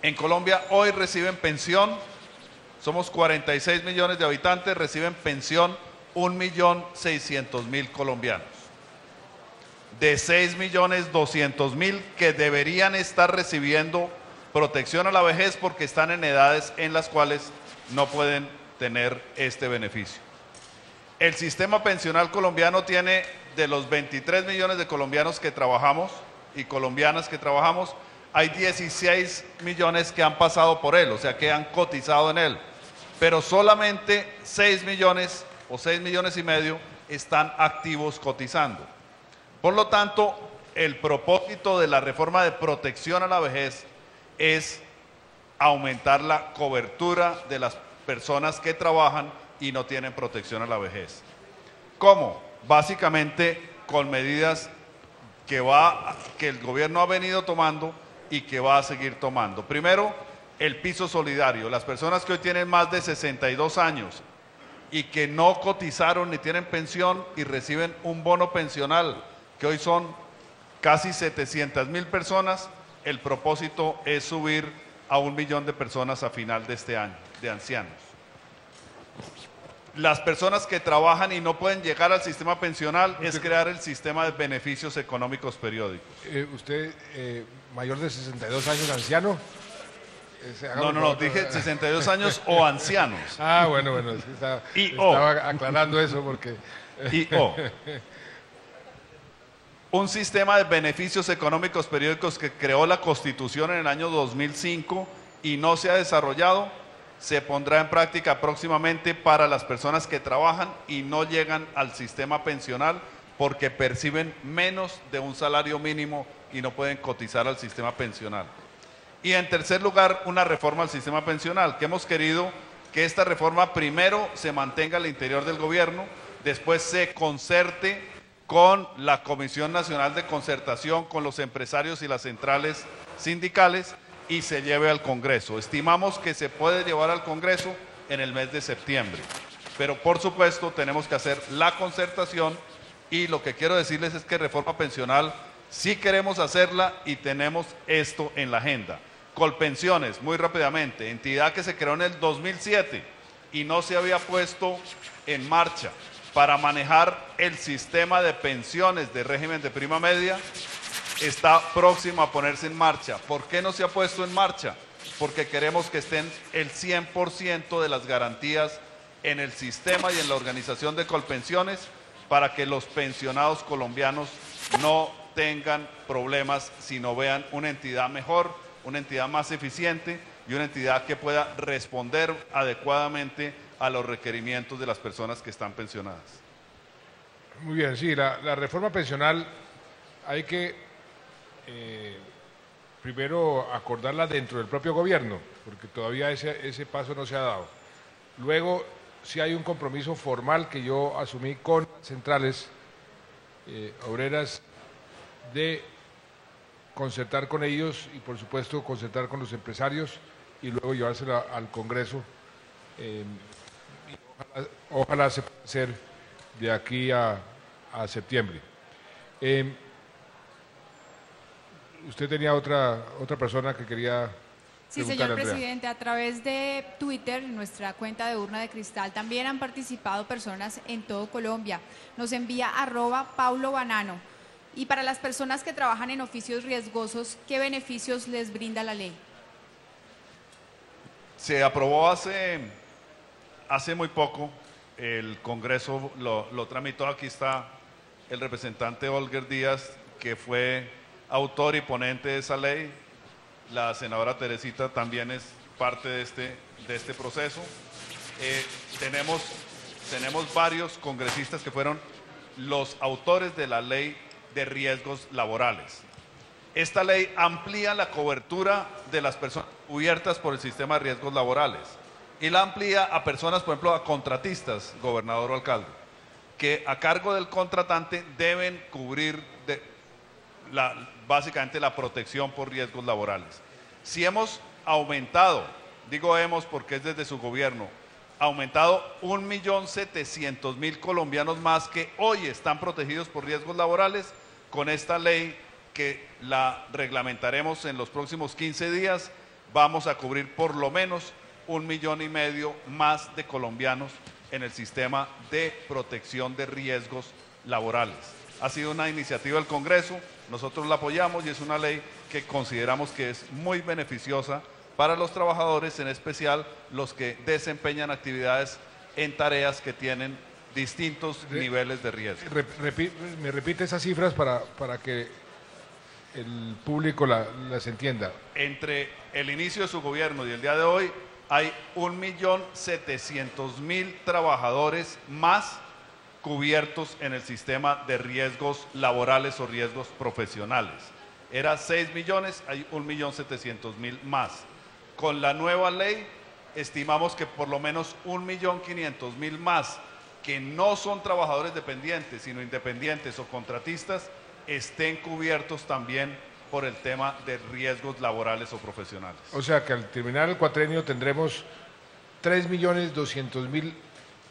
En Colombia hoy reciben pensión, somos 46 millones de habitantes, reciben pensión 1.600.000 colombianos. De 6.200.000 que deberían estar recibiendo protección a la vejez porque están en edades en las cuales no pueden tener este beneficio. El sistema pensional colombiano tiene, de los 23 millones de colombianos que trabajamos y colombianas que trabajamos, hay 16 millones que han pasado por él, o sea que han cotizado en él, pero solamente 6 millones o 6 millones y medio están activos cotizando. Por lo tanto, el propósito de la reforma de protección a la vejez es aumentar la cobertura de las personas que trabajan y no tienen protección a la vejez. ¿Cómo? Básicamente con medidas que el gobierno ha venido tomando y que va a seguir tomando. Primero, el piso solidario. Las personas que hoy tienen más de 62 años y que no cotizaron ni tienen pensión y reciben un bono pensional, que hoy son casi 700.000 personas, el propósito es subir a 1 millón de personas a final de este año, de ancianos. las personas que trabajan y no pueden llegar al sistema pensional es crear el sistema de beneficios económicos periódicos. ¿Usted, mayor de 62 años, anciano? No, dije 62 años o ancianos. Ah, bueno, estaba aclarando eso porque... Un sistema de beneficios económicos periódicos que creó la Constitución en el año 2005 y no se ha desarrollado, se pondrá en práctica próximamente para las personas que trabajan y no llegan al sistema pensional porque perciben menos de un salario mínimo y no pueden cotizar al sistema pensional. Y en tercer lugar, una reforma al sistema pensional, que hemos querido que esta reforma primero se mantenga al interior del gobierno, después se concerte con la Comisión Nacional de Concertación, con los empresarios y las centrales sindicales y se lleve al Congreso. Estimamos que se puede llevar al Congreso en el mes de septiembre, pero por supuesto tenemos que hacer la concertación y lo que quiero decirles es que reforma pensional sí queremos hacerla y tenemos esto en la agenda. Colpensiones, muy rápidamente, entidad que se creó en el 2007 y no se había puesto en marcha para manejar el sistema de pensiones de régimen de prima media, está próximo a ponerse en marcha. ¿Por qué no se ha puesto en marcha? Porque queremos que estén el 100% de las garantías en el sistema y en la organización de Colpensiones para que los pensionados colombianos no tengan problemas, sino vean una entidad mejor, una entidad más eficiente y una entidad que pueda responder adecuadamente a los requerimientos de las personas que están pensionadas. Muy bien, sí, la reforma pensional hay que primero acordarla dentro del propio gobierno, porque todavía ese paso no se ha dado. Luego, sí hay un compromiso formal que yo asumí con centrales obreras de concertar con ellos y, por supuesto, concertar con los empresarios y luego llevársela al Congreso. Ojalá se pueda hacer de aquí a septiembre. Usted tenía otra persona que quería Sí, señor presidente, a través de Twitter, nuestra cuenta de Urna de Cristal, también han participado personas en todo Colombia. Nos envía @Paulo Banano. Y para las personas que trabajan en oficios riesgosos, ¿qué beneficios les brinda la ley? Se aprobó hace muy poco, el Congreso lo tramitó, aquí está el representante Olger Díaz, que fue autor y ponente de esa ley. La senadora Teresita también es parte de este proceso. Tenemos varios congresistas que fueron los autores de la ley de riesgos laborales. Esta ley amplía la cobertura de las personas cubiertas por el sistema de riesgos laborales y la amplía a personas, por ejemplo, a contratistas, gobernador o alcalde, que a cargo del contratante deben cubrir básicamente la protección por riesgos laborales. Si hemos aumentado, digo hemos porque es desde su gobierno, aumentado 1.700.000 colombianos más que hoy están protegidos por riesgos laborales, con esta ley que la reglamentaremos en los próximos 15 días, vamos a cubrir por lo menos 1,5 millones más de colombianos en el sistema de protección de riesgos laborales. Ha sido una iniciativa del Congreso, nosotros la apoyamos y es una ley que consideramos que es muy beneficiosa para los trabajadores, en especial los que desempeñan actividades en tareas que tienen distintos niveles de riesgo. ¿Me repite esas cifras para que el público las entienda? Entre el inicio de su gobierno y el día de hoy hay 1.700.000 trabajadores más cubiertos en el sistema de riesgos laborales o riesgos profesionales. Era 6 millones, hay 1.700.000 más. Con la nueva ley estimamos que por lo menos 1.500.000 más que no son trabajadores dependientes, sino independientes o contratistas, estén cubiertos también por el tema de riesgos laborales o profesionales. O sea que al terminar el cuatrenio tendremos 3.200.000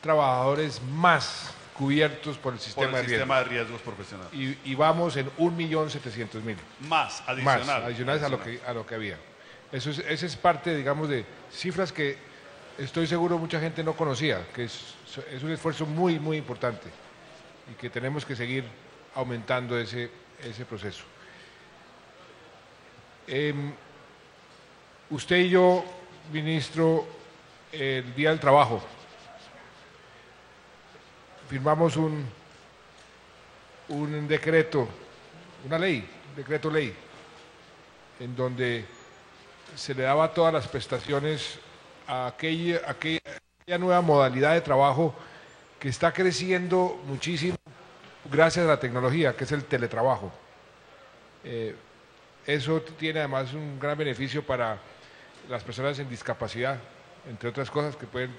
trabajadores más cubiertos por el sistema, de riesgos profesionales. Y vamos en 1.700.000. Más, adicionales a lo que había. Esa es parte, digamos, de cifras que estoy seguro mucha gente no conocía, que es un esfuerzo muy, muy importante y que tenemos que seguir aumentando ese proceso. Usted y yo, ministro, el Día del Trabajo, firmamos un decreto, una ley, un decreto ley, en donde se le daba todas las prestaciones a aquella nueva modalidad de trabajo que está creciendo muchísimo gracias a la tecnología, que es el teletrabajo. Eso tiene además un gran beneficio para las personas en discapacidad, entre otras cosas, que pueden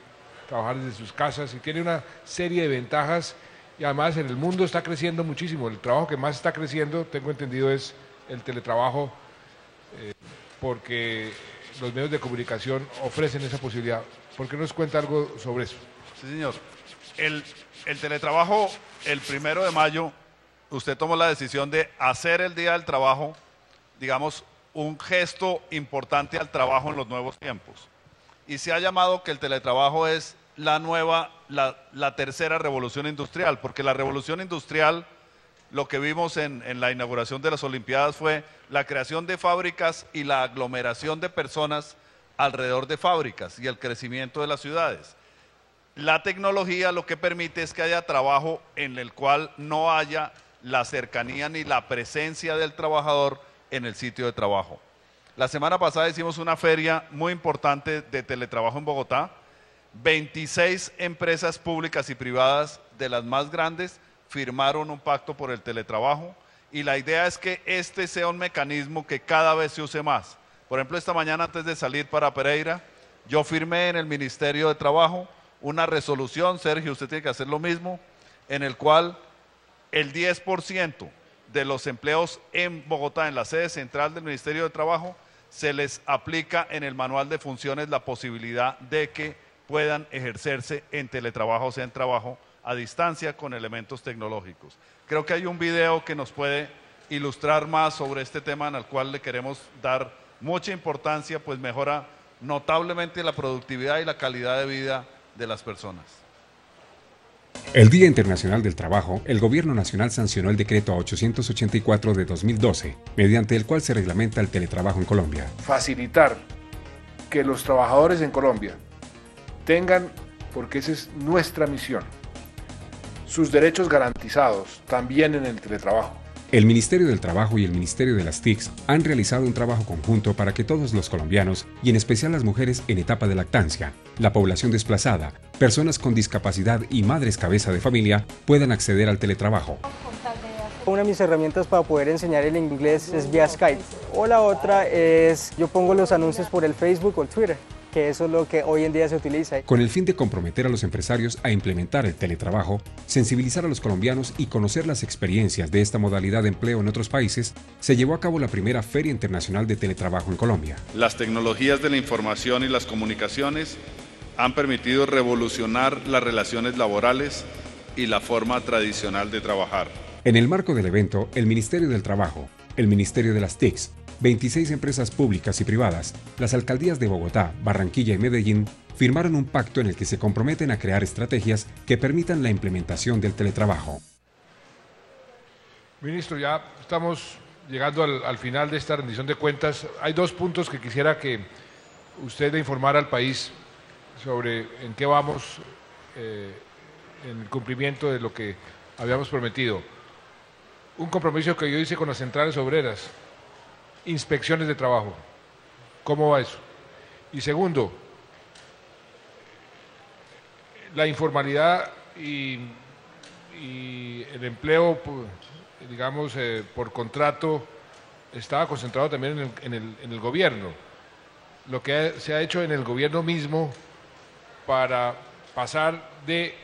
trabajar desde sus casas, y tiene una serie de ventajas, y además en el mundo está creciendo muchísimo. El trabajo que más está creciendo, tengo entendido, es el teletrabajo, porque los medios de comunicación ofrecen esa posibilidad. ¿Por qué nos cuenta algo sobre eso? Sí, señor. El teletrabajo, el 1 de mayo, usted tomó la decisión de hacer el Día del Trabajo, digamos, un gesto importante al trabajo en los nuevos tiempos. Y se ha llamado que el teletrabajo es la tercera revolución industrial, porque la revolución industrial, lo que vimos en la inauguración de las Olimpiadas fue la creación de fábricas y la aglomeración de personas alrededor de fábricas y el crecimiento de las ciudades. La tecnología lo que permite es que haya trabajo en el cual no haya la cercanía ni la presencia del trabajador en el sitio de trabajo. La semana pasada hicimos una feria muy importante de teletrabajo en Bogotá. 26 empresas públicas y privadas de las más grandes firmaron un pacto por el teletrabajo, y la idea es que este sea un mecanismo que cada vez se use más. Por ejemplo, esta mañana antes de salir para Pereira, yo firmé en el Ministerio de Trabajo una resolución, Sergio, usted tiene que hacer lo mismo, en el cual el 10% de los empleos en Bogotá, en la sede central del Ministerio de Trabajo, se les aplica en el manual de funciones la posibilidad de que puedan ejercerse en teletrabajo, o sea, en trabajo a distancia con elementos tecnológicos. Creo que hay un video que nos puede ilustrar más sobre este tema, en el cual le queremos dar mucha importancia, pues mejora notablemente la productividad y la calidad de vida de las personas. El Día Internacional del Trabajo, el Gobierno Nacional sancionó el decreto 884 de 2012, mediante el cual se reglamenta el teletrabajo en Colombia. Facilitar que los trabajadores en Colombia tengan, porque esa es nuestra misión, sus derechos garantizados también en el teletrabajo. El Ministerio del Trabajo y el Ministerio de las TICs han realizado un trabajo conjunto para que todos los colombianos, y en especial las mujeres en etapa de lactancia, la población desplazada, personas con discapacidad y madres cabeza de familia, puedan acceder al teletrabajo. Una de mis herramientas para poder enseñar el inglés es vía Skype, o la otra es yo pongo los anuncios por el Facebook o el Twitter, que eso es lo que hoy en día se utiliza. Con el fin de comprometer a los empresarios a implementar el teletrabajo, sensibilizar a los colombianos y conocer las experiencias de esta modalidad de empleo en otros países, se llevó a cabo la primera Feria Internacional de Teletrabajo en Colombia. Las tecnologías de la información y las comunicaciones han permitido revolucionar las relaciones laborales y la forma tradicional de trabajar. En el marco del evento, el Ministerio del Trabajo, el Ministerio de las TICs, 26 empresas públicas y privadas, las alcaldías de Bogotá, Barranquilla y Medellín firmaron un pacto en el que se comprometen a crear estrategias que permitan la implementación del teletrabajo. Ministro, ya estamos llegando al final de esta rendición de cuentas. Hay dos puntos que quisiera que usted le informara al país sobre en qué vamos en el cumplimiento de lo que habíamos prometido. Un compromiso que yo hice con las centrales obreras, inspecciones de trabajo. ¿Cómo va eso? Y segundo, la informalidad y el empleo, digamos, por contrato, estaba concentrado también en el gobierno. Lo que se ha hecho en el gobierno mismo para pasar de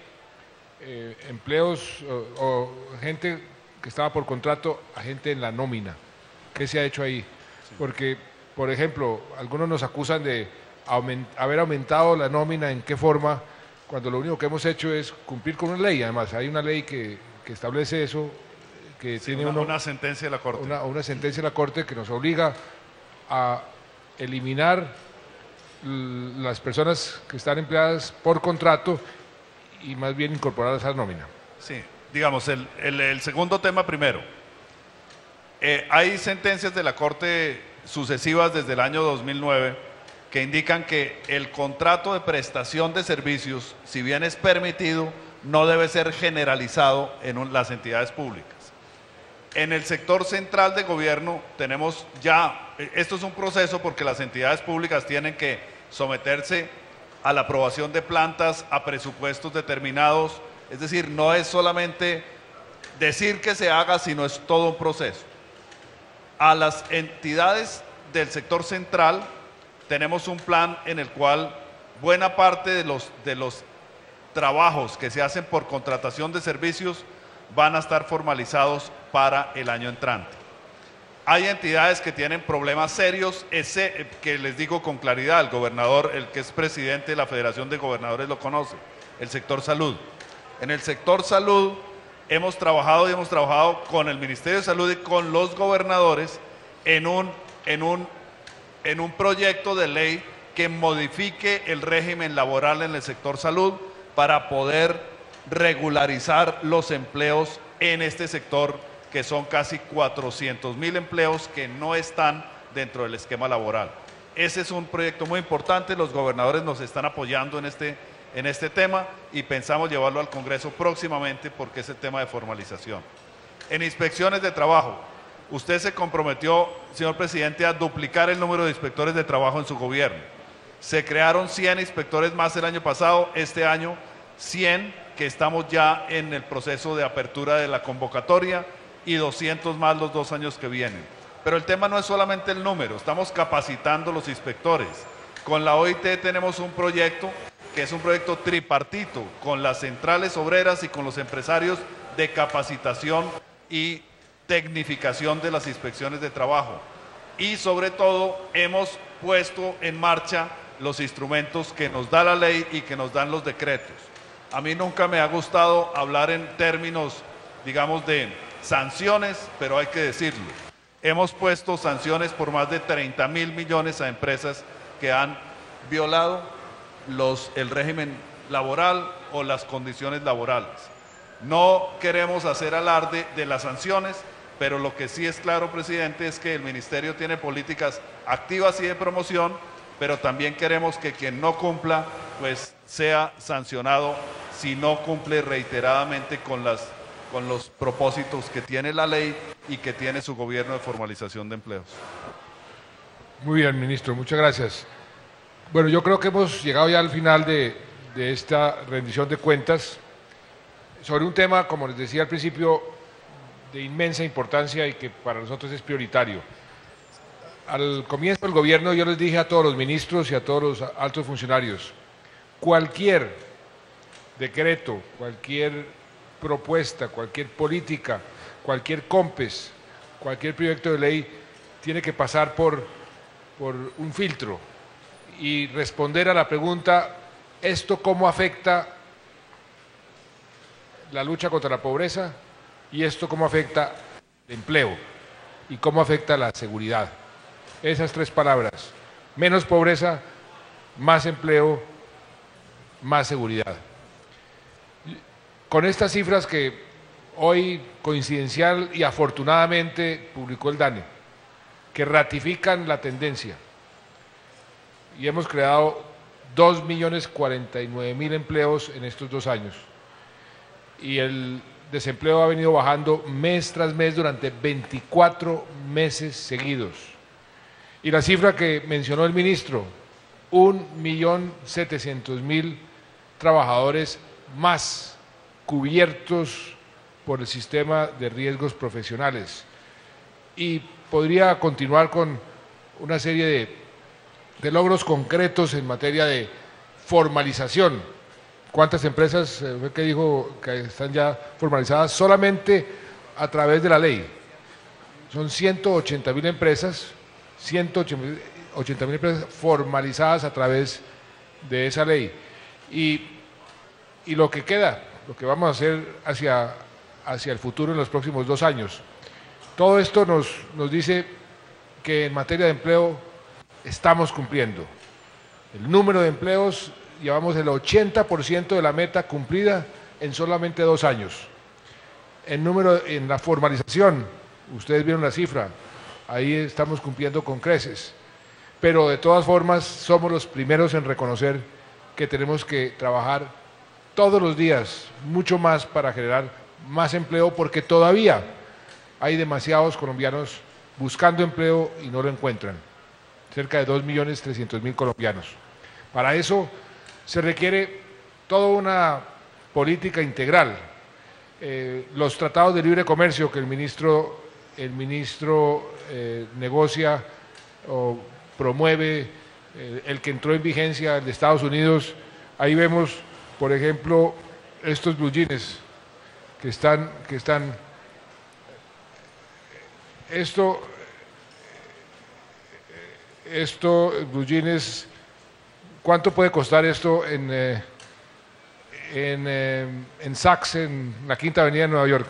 empleos o gente que estaba por contrato a gente en la nómina. ¿Qué se ha hecho ahí? Porque, por ejemplo, algunos nos acusan de haber aumentado la nómina, ¿en qué forma? Cuando lo único que hemos hecho es cumplir con una ley. Además, hay una ley que establece eso, que tiene una sentencia de la Corte. Una sentencia de la Corte que nos obliga a eliminar las personas que están empleadas por contrato y más bien incorporarlas a la nómina. Sí, digamos, el segundo tema primero. Hay sentencias de la Corte sucesivas desde el año 2009 que indican que el contrato de prestación de servicios, si bien es permitido, no debe ser generalizado en las entidades públicas. En el sector central de gobierno tenemos ya, esto es un proceso porque las entidades públicas tienen que someterse a la aprobación de plantas, a presupuestos determinados, es decir, no es solamente decir que se haga, sino es todo un proceso. A las entidades del sector central tenemos un plan en el cual buena parte de los trabajos que se hacen por contratación de servicios van a estar formalizados para el año entrante. Hay entidades que tienen problemas serios, que les digo con claridad, el gobernador, el que es presidente de la Federación de Gobernadores lo conoce, el sector salud. En el sector salud hemos trabajado con el Ministerio de Salud y con los gobernadores en un proyecto de ley que modifique el régimen laboral en el sector salud para poder regularizar los empleos en este sector, que son casi 400.000 empleos que no están dentro del esquema laboral. Ese es un proyecto muy importante, los gobernadores nos están apoyando en este tema y pensamos llevarlo al Congreso próximamente porque es el tema de formalización. En inspecciones de trabajo, usted se comprometió, señor presidente, a duplicar el número de inspectores de trabajo en su gobierno. Se crearon 100 inspectores más el año pasado, este año 100, que estamos ya en el proceso de apertura de la convocatoria, y 200 más los 2 años que vienen. Pero el tema no es solamente el número, estamos capacitando los inspectores. Con la OIT tenemos un proyecto que es un proyecto tripartito con las centrales obreras y con los empresarios de capacitación y tecnificación de las inspecciones de trabajo. Y sobre todo hemos puesto en marcha los instrumentos que nos da la ley y que nos dan los decretos. A mí nunca me ha gustado hablar en términos, digamos, de sanciones, pero hay que decirlo. Hemos puesto sanciones por más de 30.000 millones a empresas que han violado el régimen laboral o las condiciones laborales. No queremos hacer alarde de las sanciones, pero lo que sí es claro, presidente, es que el Ministerio tiene políticas activas y de promoción, pero también queremos que quien no cumpla, pues sea sancionado si no cumple reiteradamente con los propósitos que tiene la ley y que tiene su gobierno de formalización de empleos. Muy bien, ministro, muchas gracias. Bueno, yo creo que hemos llegado ya al final de esta rendición de cuentas sobre un tema, como les decía al principio, de inmensa importancia y que para nosotros es prioritario. Al comienzo del gobierno yo les dije a todos los ministros y a todos los altos funcionarios, cualquier decreto, cualquier propuesta, cualquier política, cualquier COMPES, cualquier proyecto de ley tiene que pasar por un filtro y responder a la pregunta, ¿esto cómo afecta la lucha contra la pobreza? ¿Y esto cómo afecta el empleo? ¿Y cómo afecta la seguridad? Esas 3 palabras, menos pobreza, más empleo, más seguridad. Con estas cifras que hoy coincidencial y afortunadamente publicó el DANE, que ratifican la tendencia, y hemos creado 2.049.000 empleos en estos 2 años, y el desempleo ha venido bajando mes tras mes durante 24 meses seguidos. Y la cifra que mencionó el ministro, 1.700.000 trabajadores más cubiertos por el sistema de riesgos profesionales. Y podría continuar con una serie de logros concretos en materia de formalización. ¿Cuántas empresas fue que dijo que están ya formalizadas solamente a través de la ley? Son 180.000 empresas, 180.000 empresas formalizadas a través de esa ley. Y lo que queda, lo que vamos a hacer hacia el futuro en los próximos 2 años. Todo esto nos dice que en materia de empleo estamos cumpliendo. El número de empleos, llevamos el 80% de la meta cumplida en solamente 2 años. En la formalización, ustedes vieron la cifra, ahí estamos cumpliendo con creces. Pero de todas formas somos los primeros en reconocer que tenemos que trabajar todos los días mucho más para generar más empleo, porque todavía hay demasiados colombianos buscando empleo y no lo encuentran. Cerca de 2.300.000 colombianos. Para eso se requiere toda una política integral. Los tratados de libre comercio que el ministro negocia o promueve, el que entró en vigencia de Estados Unidos, ahí vemos, por ejemplo, estos blue jeans que están blue jeans, ¿cuánto puede costar esto en Saks, en la Quinta Avenida de Nueva York?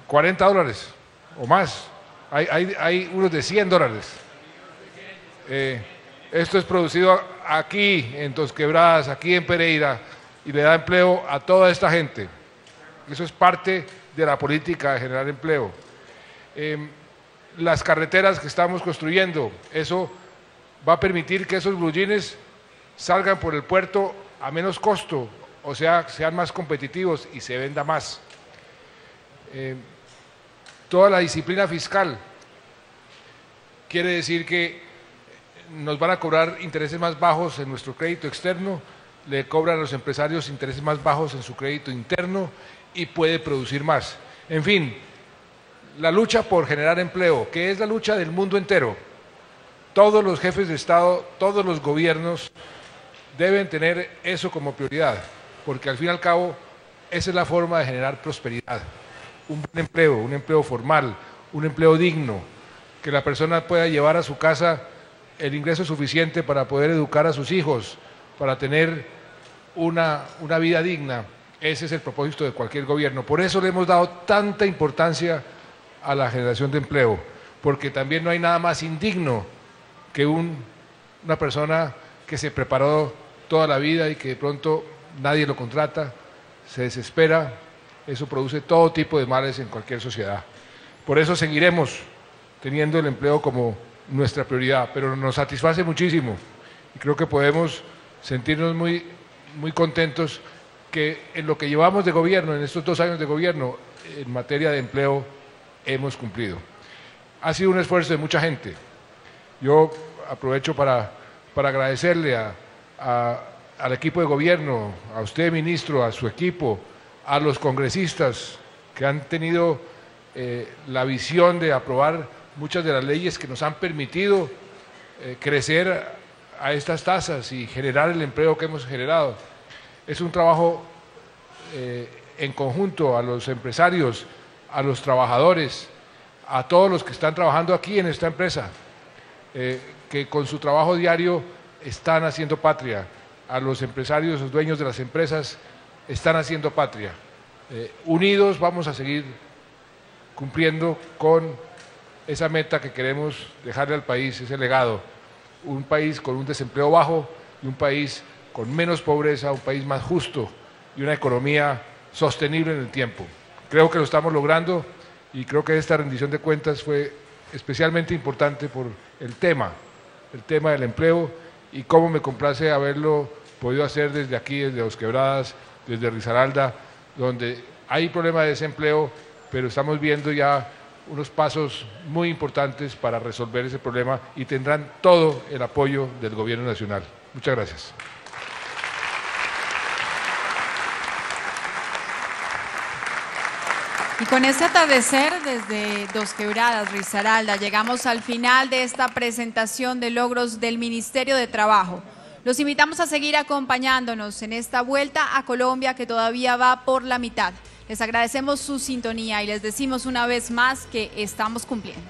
$40 o más. Hay unos de $100. Esto es producido aquí en Dos Quebradas, aquí en Pereira, y le da empleo a toda esta gente. Eso es parte de la política de generar empleo. Las carreteras que estamos construyendo, eso va a permitir que esos blue jeans salgan por el puerto a menos costo, o sea, sean más competitivos y se venda más. Toda la disciplina fiscal quiere decir que nos van a cobrar intereses más bajos en nuestro crédito externo, le cobran a los empresarios intereses más bajos en su crédito interno y puede producir más. En fin, la lucha por generar empleo, que es la lucha del mundo entero. Todos los jefes de Estado, todos los gobiernos deben tener eso como prioridad, porque al fin y al cabo esa es la forma de generar prosperidad. Un buen empleo, un empleo formal, un empleo digno, que la persona pueda llevar a su casa el ingreso suficiente para poder educar a sus hijos, para tener una vida digna. Ese es el propósito de cualquier gobierno. Por eso le hemos dado tanta importancia a la generación de empleo, porque también no hay nada más indigno que una persona que se preparó toda la vida y que de pronto nadie lo contrata, se desespera. Eso produce todo tipo de males en cualquier sociedad. Por eso seguiremos teniendo el empleo como nuestra prioridad, pero nos satisface muchísimo y creo que podemos sentirnos muy contentos que en lo que llevamos de gobierno, en estos 2 años de gobierno, en materia de empleo, hemos cumplido. Ha sido un esfuerzo de mucha gente. Yo aprovecho para agradecerle al equipo de gobierno, a usted, ministro, a su equipo, a los congresistas que han tenido la visión de aprobar muchas de las leyes que nos han permitido crecer a estas tasas y generar el empleo que hemos generado. Es un trabajo en conjunto a los empresarios, a los trabajadores, a todos los que están trabajando aquí en esta empresa, que con su trabajo diario están haciendo patria, a los empresarios, los dueños de las empresas, están haciendo patria. Unidos vamos a seguir cumpliendo con esa meta que queremos dejarle al país, ese legado. Un país con un desempleo bajo y un país con menos pobreza, un país más justo y una economía sostenible en el tiempo. Creo que lo estamos logrando y creo que esta rendición de cuentas fue especialmente importante por el tema del empleo y cómo me complace haberlo podido hacer desde aquí, desde Dos Quebradas, desde Risaralda, donde hay problema de desempleo, pero estamos viendo ya unos pasos muy importantes para resolver ese problema y tendrán todo el apoyo del Gobierno Nacional. Muchas gracias. Y con este atardecer desde Dos Quebradas, Risaralda, llegamos al final de esta presentación de logros del Ministerio de Trabajo. Los invitamos a seguir acompañándonos en esta vuelta a Colombia que todavía va por la mitad. Les agradecemos su sintonía y les decimos una vez más que estamos cumpliendo.